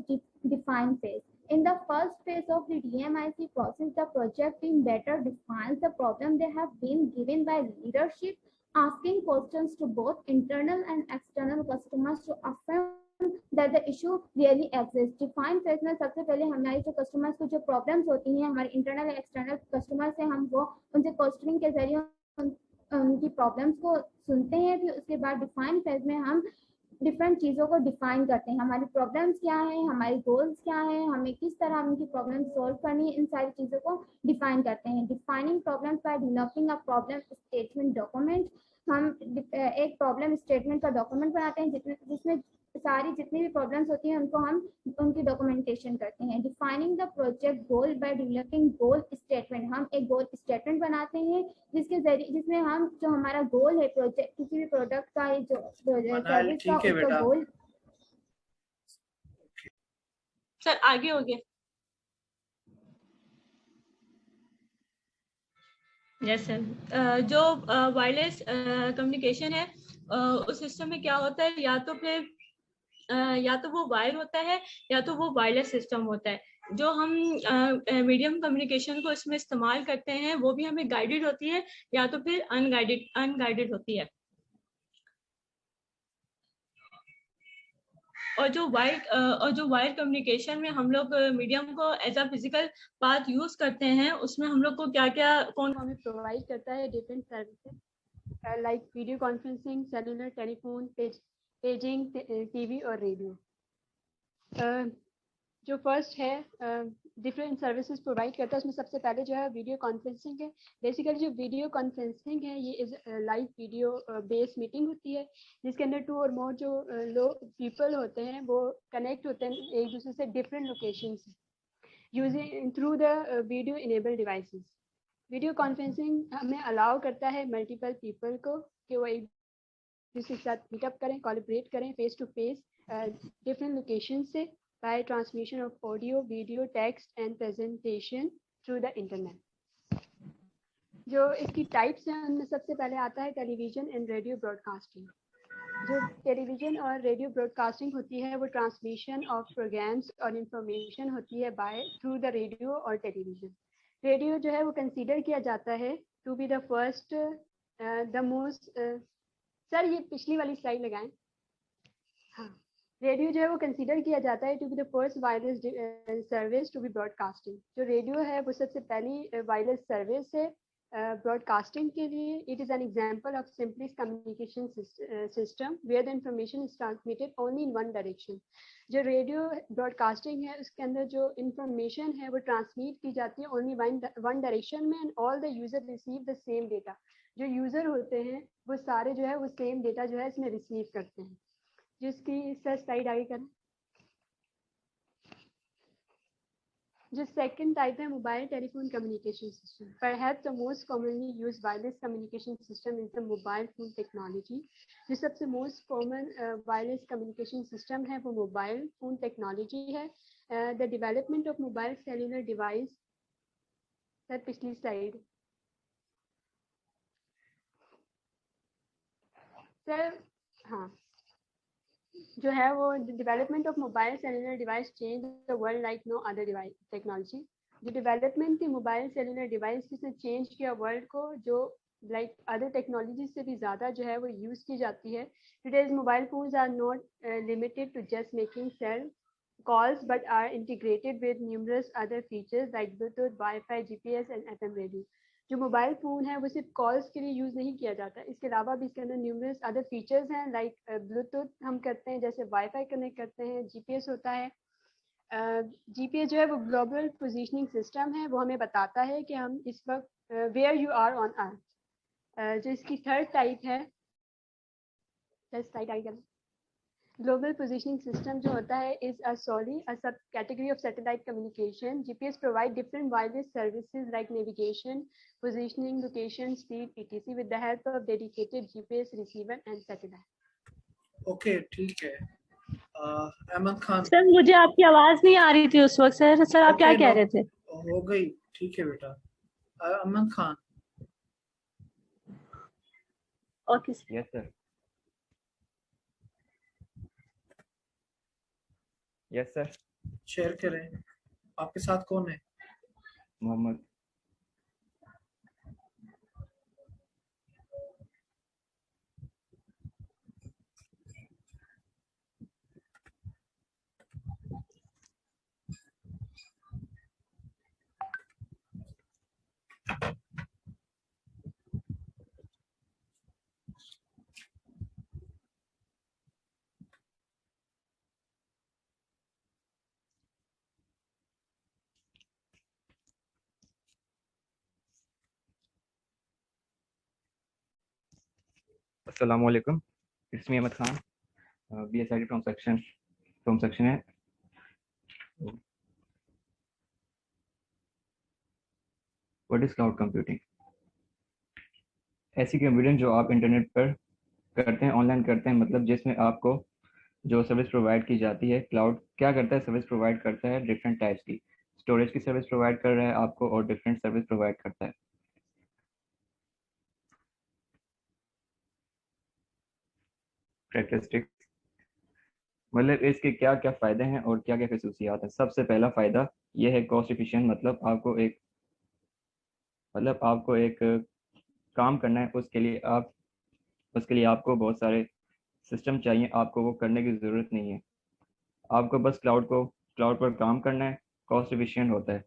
define phase. In the first phase of the DMIC process, the project team better defines the problem they have been given by leadership, asking questions to both internal and external customers to affirm that the issue really exists. Define phase में सबसे पहले हमारी जो customers को जो problems होती हैं हमारे internal and external customers से हम वो उनसे questioning के जरिए उनकी problems को सुनते हैं। फिर उसके बाद define phase में हम डिफरेंट चीज़ों को डिफाइन करते हैं। हमारी प्रॉब्लम्स क्या है, हमारी गोल्स क्या है, हमें किस तरह उनकी प्रॉब्लम सॉल्व करनी है, इन सारी चीज़ों को डिफाइन करते हैं। Defining problems by developing a problem statement document. हम एक प्रॉब्लम स्टेटमेंट का डॉक्यूमेंट बनाते हैं जिसमें सारी जितनी भी प्रॉब्लम्स होती हैं उनको हम उनकी डॉक्यूमेंटेशन करते हैं। Defining the project goal by developing goal statement. हम एक गोल स्टेटमेंट बनाते हैं जिसके जरिए जिसमें हम जो हमारा गोल है प्रोजेक्ट किसी भी प्रोडक्ट का जो सर्विस का उसका गोल। सर आगे हो गया। Yes sir. जो वायरलेस कम्युनिकेशन है उस सिस्टम में क्या होता है, या तो वो वायर होता है या तो वो वायरलेस सिस्टम होता है। जो हम मीडियम कम्युनिकेशन को इसमें इस्तेमाल करते हैं वो भी हमें गाइडेड होती है या तो फिर अनगाइडेड होती है। और जो वायर कम्युनिकेशन में हम लोग मीडियम को as a physical path use करते हैं, उसमें हम लोग को क्या क्या कौन हमें प्रोवाइड करता है different services like video conferencing, cellular, telephone, paging, TV और रेडियो। जो फर्स्ट है डिफरेंट सर्विसेज प्रोवाइड करता है, उसमें सबसे पहले जो है वीडियो कॉन्फ्रेंसिंग है। बेसिकली जो वीडियो कॉन्फ्रेंसिंग है ये is live video base meeting होती है, जिसके अंदर 2 और मोर जो लोग पीपल होते हैं वो कनेक्ट होते हैं एक दूसरे से डिफरेंट लोकेशन से using through the video enable devices. Video conferencing हमें अलाउ करता है मल्टीपल पीपल को कि वो एक दूसरे के साथ मीटअप करें, कोलैबोरेट करें face to face different location से by transmission of audio, video, text and presentation through the internet। जो इसकी टाइप्स हैं उनमें सबसे पहले आता है टेलीविजन एंड रेडियो ब्रॉडकास्टिंग। जो टेलीविजन और रेडियो ब्रॉडकास्टिंग होती है वो ट्रांसमिशन ऑफ प्रोग्राम्स और इंफॉर्मेशन होती है बाय थ्रू द रेडियो और टेलीविजन। रेडियो जो है वो कंसीडर किया जाता है to be the first the most sir ये पिछली वाली स्लाइड लगाएं। हाँ, रेडियो जो है वो कंसीडर किया जाता है to be the first wireless service to be broadcasting. जो रेडियो है वो सबसे पहली वायरलेस सर्विस है ब्रॉडकास्टिंग के लिए। It is an example of simplest communication system where the information is transmitted only in one direction. जो रेडियो ब्रॉडकास्टिंग है उसके अंदर जो इंफॉर्मेशन है वो ट्रांसमिट की जाती है ओनली वन डायरेक्शन में and all the user receive the same data. जो यूजर होते हैं वो सारे जो है वो सेम डेटा जो है इसमें रिसीव करते हैं। जिसकी सर स्लाइड आगे करें। जो सेकंड टाइप है mobile telephone communication system. Perhaps the most commonly used wireless communication system is the mobile phone technology. जो सबसे most common wireless communication system है वो मोबाइल फोन टेक्नोलॉजी है। The development of mobile cellular device. Sir पिछली slide. Sir हाँ, जो है वो development of mobile cellular device change the world like no other device technology. जो डेवलपमेंट थी मोबाइल सेलुलर डिवाइस जिसने चेंज किया वर्ल्ड को, जो लाइक अदर टेक्नोलॉजी से भी ज़्यादा जो है वो यूज़ की जाती है। Today's mobile phones are not limited to just making cell calls but are integrated with numerous other features like Bluetooth, Wi-Fi, GPS and FM radio। जो मोबाइल फ़ोन है वो सिर्फ कॉल्स के लिए यूज़ नहीं किया जाता, इसके अलावा भी इसके अंदर न्यूमरस अदर फीचर्स हैं लाइक ब्लूटूथ हम करते हैं, जैसे वाईफाई कनेक्ट करते हैं, जीपीएस होता है। जीपीएस जो है वो ग्लोबल पोजीशनिंग सिस्टम है, वो हमें बताता है कि हम इस वक्त where you are on earth. जो इसकी थर्ड टाइप है, ग्लोबल पोजीशनिंग सिस्टम जो होता है is a solely a sub category of satellite communication। GPS provide different wireless services like navigation, positioning, location, speed, etc. with the help of dedicated GPS receiver and satellite। Okay ठीक है। Ahmad Khan. Sir मुझे आपकी आवाज नहीं आ रही थी उस वक्त। सर आप क्या कह रहे थे? हो गई, ठीक है बेटा। Ahmed Khan. Okay yes sir. Yes sir. Share करें। आपके साथ कौन है? Mohammad. Assalamualaikum. It's me Ahmed Khan, BSID from section A. What is cloud computing? ऐसी कंप्यूटिंग जो आप इंटरनेट पर करते हैं, ऑनलाइन करते हैं, मतलब जिसमें आपको जो सर्विस प्रोवाइड की जाती है। क्लाउड क्या करता है? सर्विस प्रोवाइड करता है डिफरेंट टाइप्स की। स्टोरेज की सर्विस प्रोवाइड कर रहा है आपको और डिफरेंट सर्विस प्रोवाइड करता है। कैरेक्टरिस्टिक्स मतलब इसके क्या क्या फ़ायदे हैं और क्या क्या खसूसियात हैं। सबसे पहला फ़ायदा यह है कॉस्ट एफिशिएंट, मतलब आपको एक काम करना है, उसके लिए आपको बहुत सारे सिस्टम चाहिए, आपको वो करने की ज़रूरत नहीं है। आपको बस क्लाउड पर काम करना है, कॉस्ट एफिशिएंट होता है,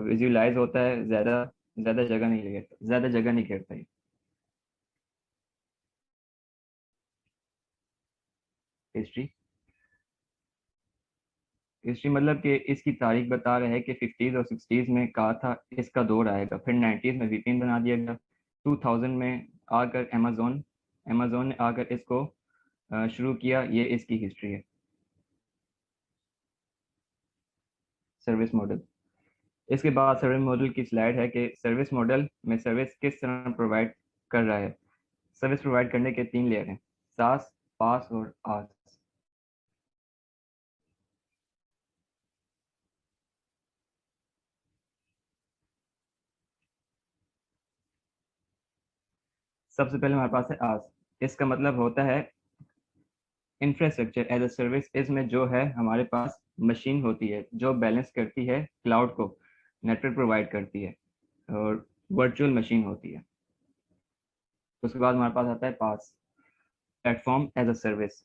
विजुअलाइज होता है, ज़्यादा जगह नहीं घेरता है। हिस्ट्री मतलब कि इसकी तारीख बता रहे हैं कि 50s और 60s में कहा था इसका दौर आएगा, फिर 90s में वीपीएन बना दिया गया, 2000 में आकर अमेज़न ने आकर इसको शुरू किया। ये इसकी हिस्ट्री है। सर्विस मॉडल, इसके बाद सर्विस मॉडल की स्लाइड है कि सर्विस मॉडल में सर्विस किस तरह प्रोवाइड कर रहा है। सर्विस प्रोवाइड करने के 3 लेयर हैं, सास, पास और आस। सबसे पहले हमारे पास है आस। इसका मतलब होता है इंफ्रास्ट्रक्चर एज अ सर्विस। इसमें जो है हमारे पास मशीन होती है जो बैलेंस करती है क्लाउड को, नेटवर्क प्रोवाइड करती है और वर्चुअल मशीन होती है। उसके बाद हमारे पास आता है पास, प्लेटफॉर्म एज अ सर्विस।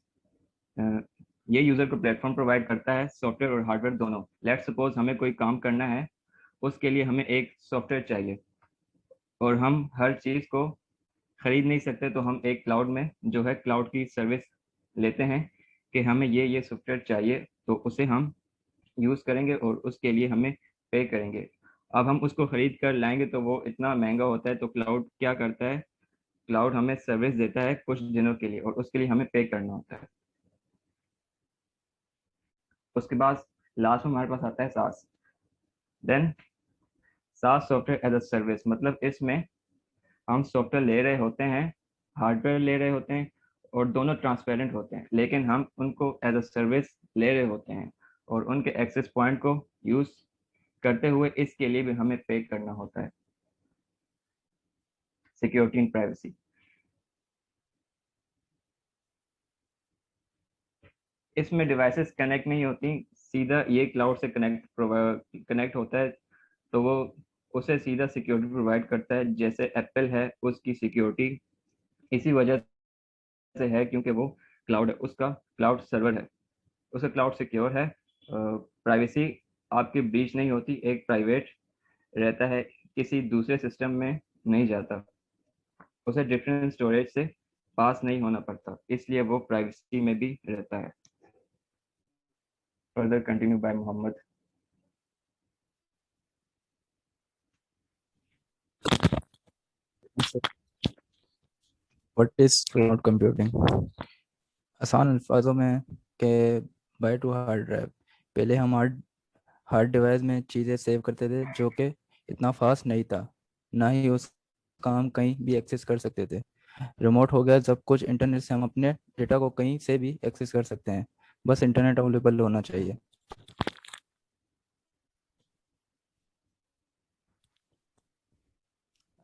ये यूज़र को प्लेटफॉर्म प्रोवाइड करता है, सॉफ्टवेयर और हार्डवेयर दोनों। लेट्स सपोज हमें कोई काम करना है, उसके लिए हमें एक सॉफ्टवेयर चाहिए और हम हर चीज़ को खरीद नहीं सकते, तो हम एक क्लाउड में जो है क्लाउड की सर्विस लेते हैं कि हमें ये सॉफ्टवेयर चाहिए, तो उसे हम यूज़ करेंगे और उसके लिए हमें पे करेंगे। अब हम उसको ख़रीद कर लाएंगे तो वो इतना महंगा होता है, तो क्लाउड क्या करता है, क्लाउड हमें सर्विस देता है कुछ दिनों के लिए और उसके लिए हमें पे करना होता है। उसके बाद लास्ट में हमारे पास आता है सास। देन सास सॉफ्टवेयर एज अ सर्विस, मतलब इसमें हम सॉफ्टवेयर ले रहे होते हैं, हार्डवेयर ले रहे होते हैं और दोनों ट्रांसपेरेंट होते हैं, लेकिन हम उनको एज अ सर्विस ले रहे होते हैं और उनके एक्सेस पॉइंट को यूज़ करते हुए इसके लिए भी हमें पे करना होता है। सिक्योरिटी एंड प्राइवेसी, इसमें डिवाइसेस कनेक्ट नहीं होती, सीधा ये क्लाउड से कनेक्ट होता है, तो वो उसे सीधा सिक्योरिटी प्रोवाइड करता है। जैसे एप्पल है, उसकी सिक्योरिटी इसी वजह से है क्योंकि वो क्लाउड है, उसका क्लाउड सर्वर है, उसका क्लाउड सिक्योर है। प्राइवेसी आपकी ब्रीच नहीं होती, एक प्राइवेट रहता है, किसी दूसरे सिस्टम में नहीं जाता, उसे डिफरेंट स्टोरेज से पास नहीं होना पड़ता, इसलिए वो प्राइवेसी में भी रहता है। Further continue by Mohammad. What is cloud computing? आसान अल्फाजों में कि बाय टू हार्ड ड्राइव। पहले हम हार्ड डिवाइस में चीज़ें सेव करते थे जो कि इतना फास्ट नहीं था, ना ही उस काम कहीं भी एक्सेस कर सकते थे। रिमोट हो गया सब कुछ, इंटरनेट से हम अपने डेटा को कहीं से भी एक्सेस कर सकते हैं, बस इंटरनेट अवेलेबल होना चाहिए।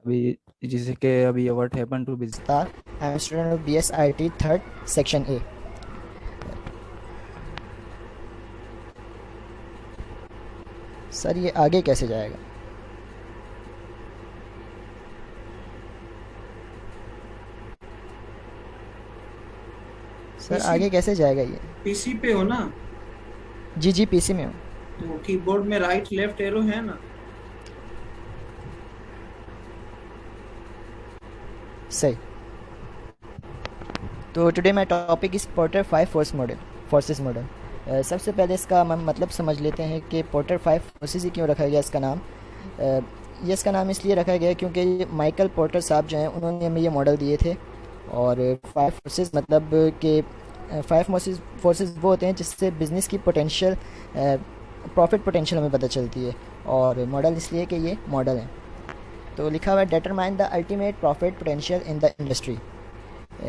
अभी जैसे कि अभी what happen to business, I am student of BSIT 3rd section A। Sir ये आगे कैसे जाएगा? सर आगे कैसे जाएगा ये? पीसी पे हो ना? जी पीसी में हो। तो कीबोर्ड में राइट लेफ्ट एरो है ना? सही। तो today my topic is porter 5 forces model. सबसे पहले इसका मतलब समझ लेते हैं कि पोर्टर 5 फोर्सेस ही क्यों रखा गया इसका नाम। ये इसका नाम इसलिए रखा गया क्योंकि माइकल पोर्टर साहब जो हैं उन्होंने हमें ये मॉडल दिए थे, और 5 फोर्सेस मतलब कि 5 फोर्सेस वो होते हैं जिससे बिज़नेस की पोटेंशियल प्रॉफिट पोटेंशियल हमें पता चलती है, और मॉडल इसलिए कि ये मॉडल है। तो लिखा हुआ है determine the ultimate profit potential in the industry.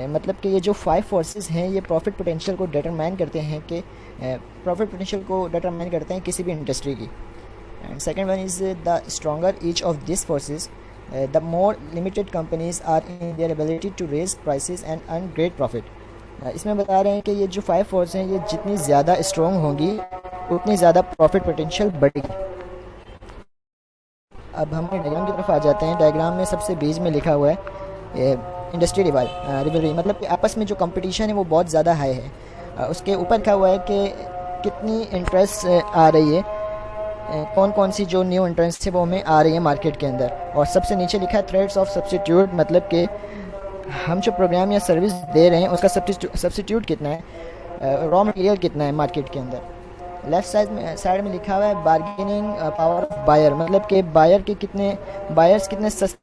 मतलब कि ये जो 5 फोर्सेस हैं ये प्रॉफिट पोटेंशियल को डिटरमाइन करते हैं कि प्रॉफिट पोटेंशियल को डिटरमाइन करते हैं किसी भी इंडस्ट्री की। And second one is the stronger each of this forces the more limited companies are in their ability to raise prices and earn great profit. इसमें बता रहे हैं कि ये जो 5 फोर्स हैं ये जितनी ज़्यादा स्ट्रॉन्ग होंगी उतनी ज़्यादा प्रॉफिट पोटेंशियल बढ़ेगी। अब हम डायग्राम की तरफ आ जाते हैं। डायग्राम में सबसे बीच में लिखा हुआ है इंडस्ट्री रिवलरी, मतलब कि आपस में जो कंपटीशन है वो बहुत ज़्यादा हाई है। उसके ऊपर लिखा हुआ है कि कितनी इंटरेस्ट आ रही है, कौन कौन सी जो न्यू इंट्रेंस है वो हमें आ रही है मार्केट के अंदर। और सबसे नीचे लिखा है थ्रेड्स ऑफ सब्स्टिट्यूट, मतलब कि हम जो प्रोग्राम या सर्विस दे रहे हैं उसका सब्स्टिट्यूट कितना है, रॉ मटेरियल कितना है मार्केट के अंदर। लेफ्ट साइड में लिखा हुआ है बार्गेनिंग पावर ऑफ बायर, मतलब कि बायर्स कितने सस्ते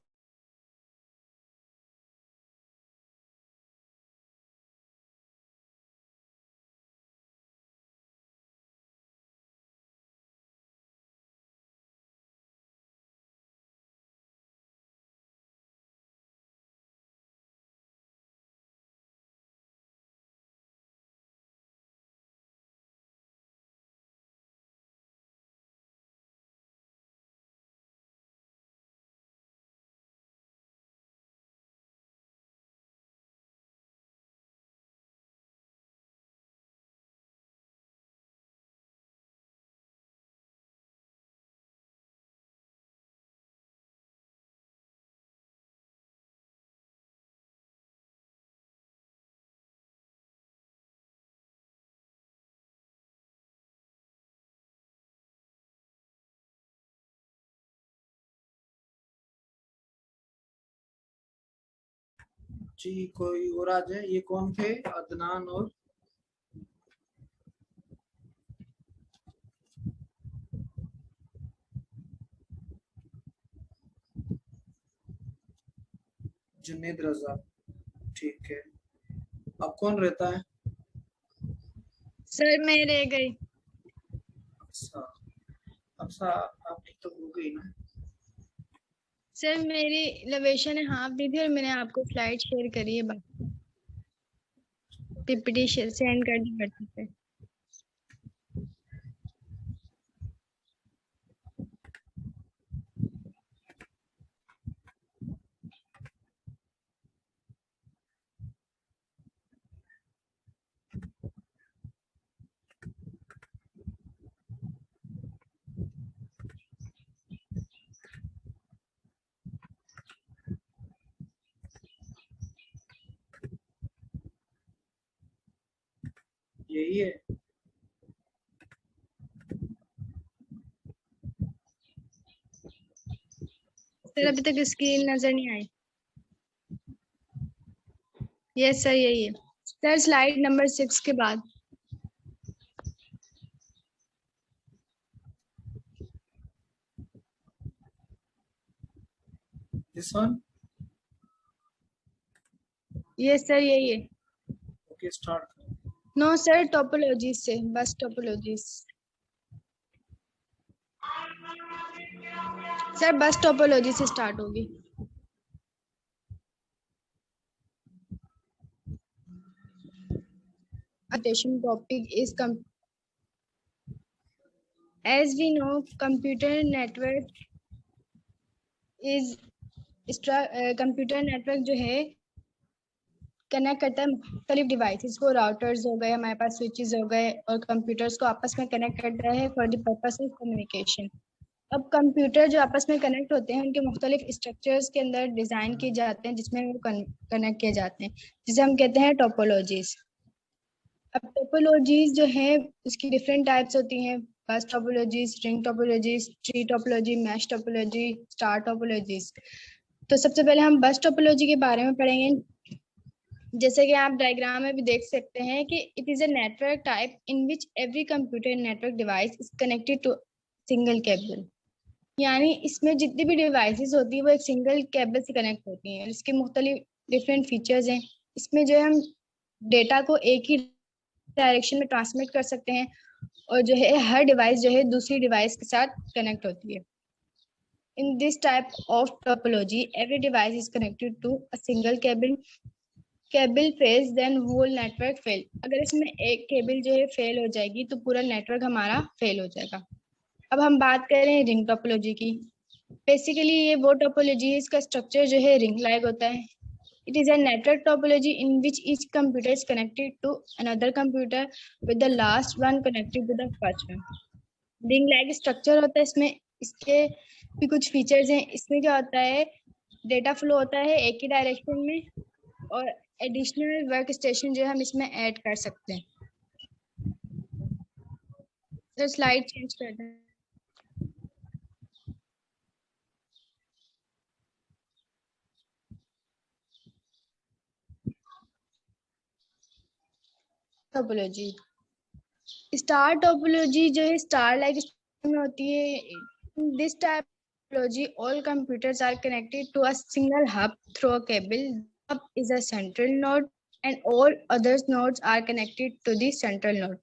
जी कोई और आ जाए। ये कौन थे? अदनान और जुनेद रजा, ठीक है। अब कौन रहता है? सर मैं रह गई। अच्छा आपने तो हो गई ना। सर मेरी लोकेशन ने हाफ दी थी और मैंने आपको स्लाइड शेयर करी है, बाकी पीपीटी सेंड कर दी व्हाट्सएप पे। यही है। सर अभी तक स्क्रीन नजर नहीं आई। यस सर यही है सर, स्लाइड नंबर 6 के बाद। This one. यस सर यही है। Okay start. No sir topologies से, बस टोपोलॉजीज सर, बस टोपोलॉजी से स्टार्ट होगी। Attention topic is as we know computer network is computer network जो है कनेक्ट करता है मुख्तलिफ डिवाइसेस को। राउटर्स हो गए, हमारे पास स्विचेस हो गए, और कंप्यूटर्स को आपस में कनेक्ट करता है for the purpose of communication. अब कंप्यूटर जो आपस में कनेक्ट होते हैं उनके मुख्तलिफ स्ट्रक्चर्स के अंदर डिज़ाइन किए जाते हैं जिसमें वो कनेक्ट किए जाते हैं, जिसे हम कहते हैं टोपोलॉजीज। अब टोपोलॉजीज जो है उसकी डिफरेंट टाइप्स होती हैं, बस topologies, ring topologies, tree topology, mesh topology, star topologies. तो सबसे पहले हम बस टोपोलॉजी के बारे में पढ़ेंगे। जैसे कि आप डायग्राम में भी देख सकते हैं कि it is a network type in which every computer network device is connected to single cable. यानी इसमें जितनी भी डिवाइसेस होती है वो एक सिंगल केबल से कनेक्ट होती हैं। इसके मुख्तलिफ डिफरेंट फीचर्स हैं। इसमें जो है हम डेटा को एक ही डायरेक्शन में ट्रांसमिट कर सकते हैं, और जो है हर डिवाइस जो है दूसरी डिवाइस के साथ कनेक्ट होती है। In this type of topology, every device is connected to a single cable. Cable fails, then whole network fail. अगर इसमें एक केबल जो है फेल हो जाएगी तो पूरा नेटवर्क हमारा फेल हो जाएगा। अब हम बात करें रिंग टोपोलॉजी की। बेसिकली ये वो टोपोलॉजी है, इसका स्ट्रक्चर जो है रिंग लाइक होता है। It is a network topology in which each computer is connected to another computer with the last one connected to the first one. Ring like structure होता है इसमें। इसके भी कुछ फीचर्स हैं। इसमें क्या होता है, डेटा फ्लो होता है एक ही डायरेक्शन में, और एडिशनल वर्क स्टेशन जो है हम इसमें ऐड कर सकते हैं। तो स्लाइड चेंज कर दें। टोपोलॉजी, स्टार टोपोलॉजी जो है स्टार लाइक में होती है। This type topology all computers are connected to a single hub through a cable. Hub is a central node and all other nodes are connected to the central node.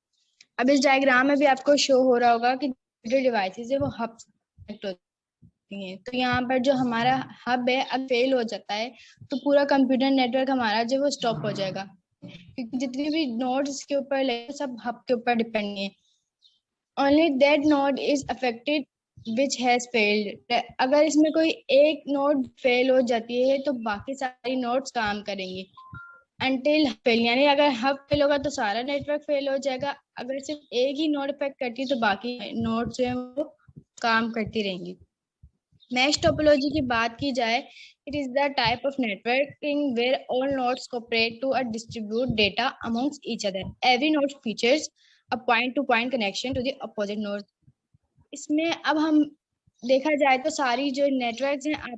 अब इस diagram में भी आपको show हो रहा होगा कि जो डिवाइसेस है वो हब कनेक्ट होती हैं। तो यहाँ पर जो हमारा हब है अब फेल हो जाता है तो पूरा कंप्यूटर नेटवर्क हमारा जो वो स्टॉप हो जाएगा, क्योंकि जितने भी नोड्स के ऊपर लगे सब हब के ऊपर डिपेंड है। Only that node is affected which has failed. अगर इसमें कोई एक नोड फेल हो जाती है तो बाकी सारी नोड्स काम करेंगी until फेल, यानी अगर हब फेल होगा तो सारा नेटवर्क फेल हो जाएगा। अगर सिर्फ एक ही नोड अफेक्ट करती है तो बाकी नोड जो है वो काम करती रहेंगी। मैश टोपोलॉजी की बात की जाए, it is the type of networking where all nodes cooperate to distribute data amongst each other. Every node features a point-to-point connection to the opposite node. इसमें अब हम देखा जाए तो सारी जो नेटवर्क्स हैं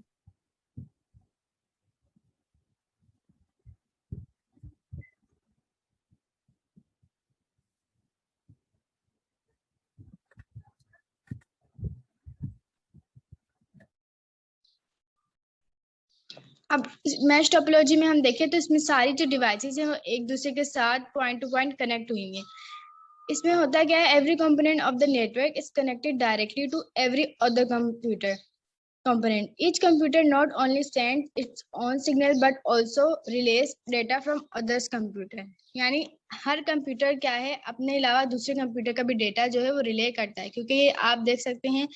अब मैश टोपोलॉजी में हम देखें तो इसमें सारी जो डिवाइसेस हैं वो एक दूसरे के साथ पॉइंट टू पॉइंट कनेक्ट हुई हैं। इसमें होता क्या है, every component of the network is connected directly to every other computer component. Each computer not only sends its own signal but also relays data from others computer. यानी हर computer क्या है अपने अलावा दूसरे कंप्यूटर का भी डेटा जो है वो रिले करता है, क्योंकि ये आप देख सकते हैं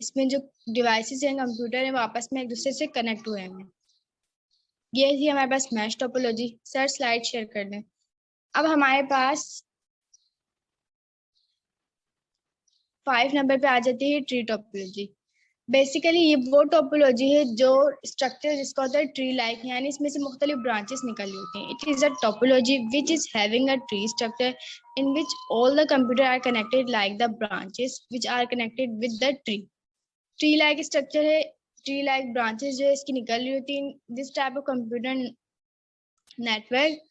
इसमें जो डिवाइसेस हैं कंप्यूटर है वो आपस में एक दूसरे से कनेक्ट हुए हैं। ये थी हमारे पास mesh topology. Sir slide share कर दें। अब हमारे पास 5 नंबर पे आ जाती है ट्री टोपोलॉजी। बेसिकली ये वो टोपोलॉजी है जो स्ट्रक्चर जिसका होता है ट्री लाइक, यानी इसमें से मुख्तलिफ ब्रांचेस निकली होती हैं। It is a topology which is having a tree structure in which all the computer are connected like the branches which are connected with the tree. Tree like structure है, tree like branches जो है इसकी निकल रही होती हैं। This type of computer network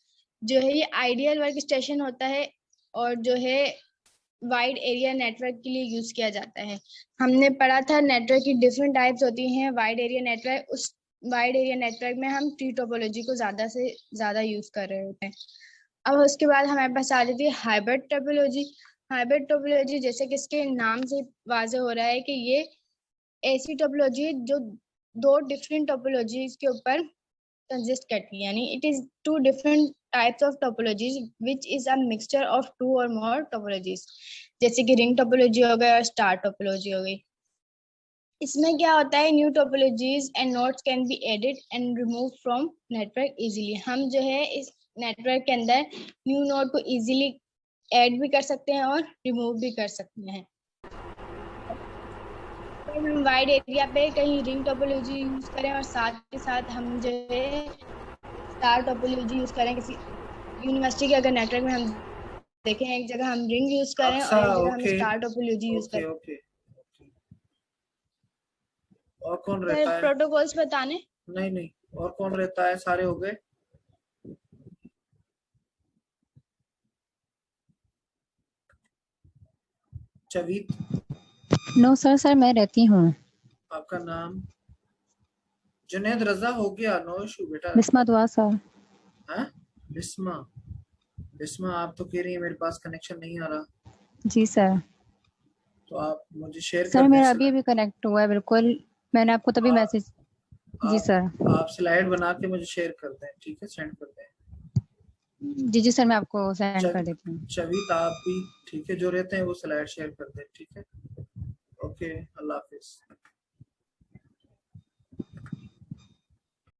जो है ये आइडियल वर्क स्टेशन होता है और जो है वाइड एरिया नेटवर्क के लिए यूज किया जाता है। हमने पढ़ा था नेटवर्क की डिफरेंट टाइप्स होती हैं। वाइड एरिया नेटवर्क, उस वाइड एरिया नेटवर्क में हम ट्री टोपोलॉजी को ज्यादा से ज्यादा यूज कर रहे होते हैं। अब उसके बाद हमारे पास आ जाती है हाइब्रिड टोपोलॉजी। हाइब्रिड टोपोलॉजी जैसे कि इसके नाम से वाजे हो रहा है कि ये ऐसी टोपोलॉजी है जो दो डिफरेंट टोपोलॉजीज के ऊपर कंसिस्ट करती है, यानी it is two different types of topologies which is a mixture of 2 और मोर टोपोलॉजीज, जैसे कि रिंग टोपोलॉजी हो गई और स्टार टोपोलॉजी हो गई। इसमें क्या होता है, new topologies end nodes can be added and remove from network easily. हम जो है इस नेटवर्क के अंदर न्यू नोड को इजीली ऐड भी कर सकते हैं और रिमूव भी कर सकते हैं। हम वाइड एरिया पे कहीं रिंग टोपोलॉजी यूज करें और साथ के साथ हम जो है स्टार टोपोलॉजी यूज करें। किसी यूनिवर्सिटी के अगर नेटवर्क में हम देखें एक जगह हम रिंग यूज करें और एक जगह हम स्टार टोपोलॉजी यूज करें। और कौन रहता है? प्रोटोकॉल्स बताने? नहीं, और कौन रहता है? सारे हो गए? चवीत? नो सर मैं रहती हूँ। आपका नाम? जुनैद रजा हो गया, नो इशू बेटा। बिस्मा दुआ सर। हाँ बिस्मा आप तो कह रही है मेरे पास कनेक्शन नहीं आ रहा। जी सर। तो आप मुझे शेयर कर सर दें। मेरा अभी कनेक्ट हुआ है, बिल्कुल मैंने आपको तभी मैसेज। जी सर। आप स्लाइड बना के मुझे शेयर कर दें, ठीक है? सेंड कर दें। जी सर मैं आपको सेंड कर देती हूँ। चवीत आप भी ठीक है, जो रहते हैं वो स्लाइड शेयर कर दें, ठीक है? ओके, अल्लाह हाफिज।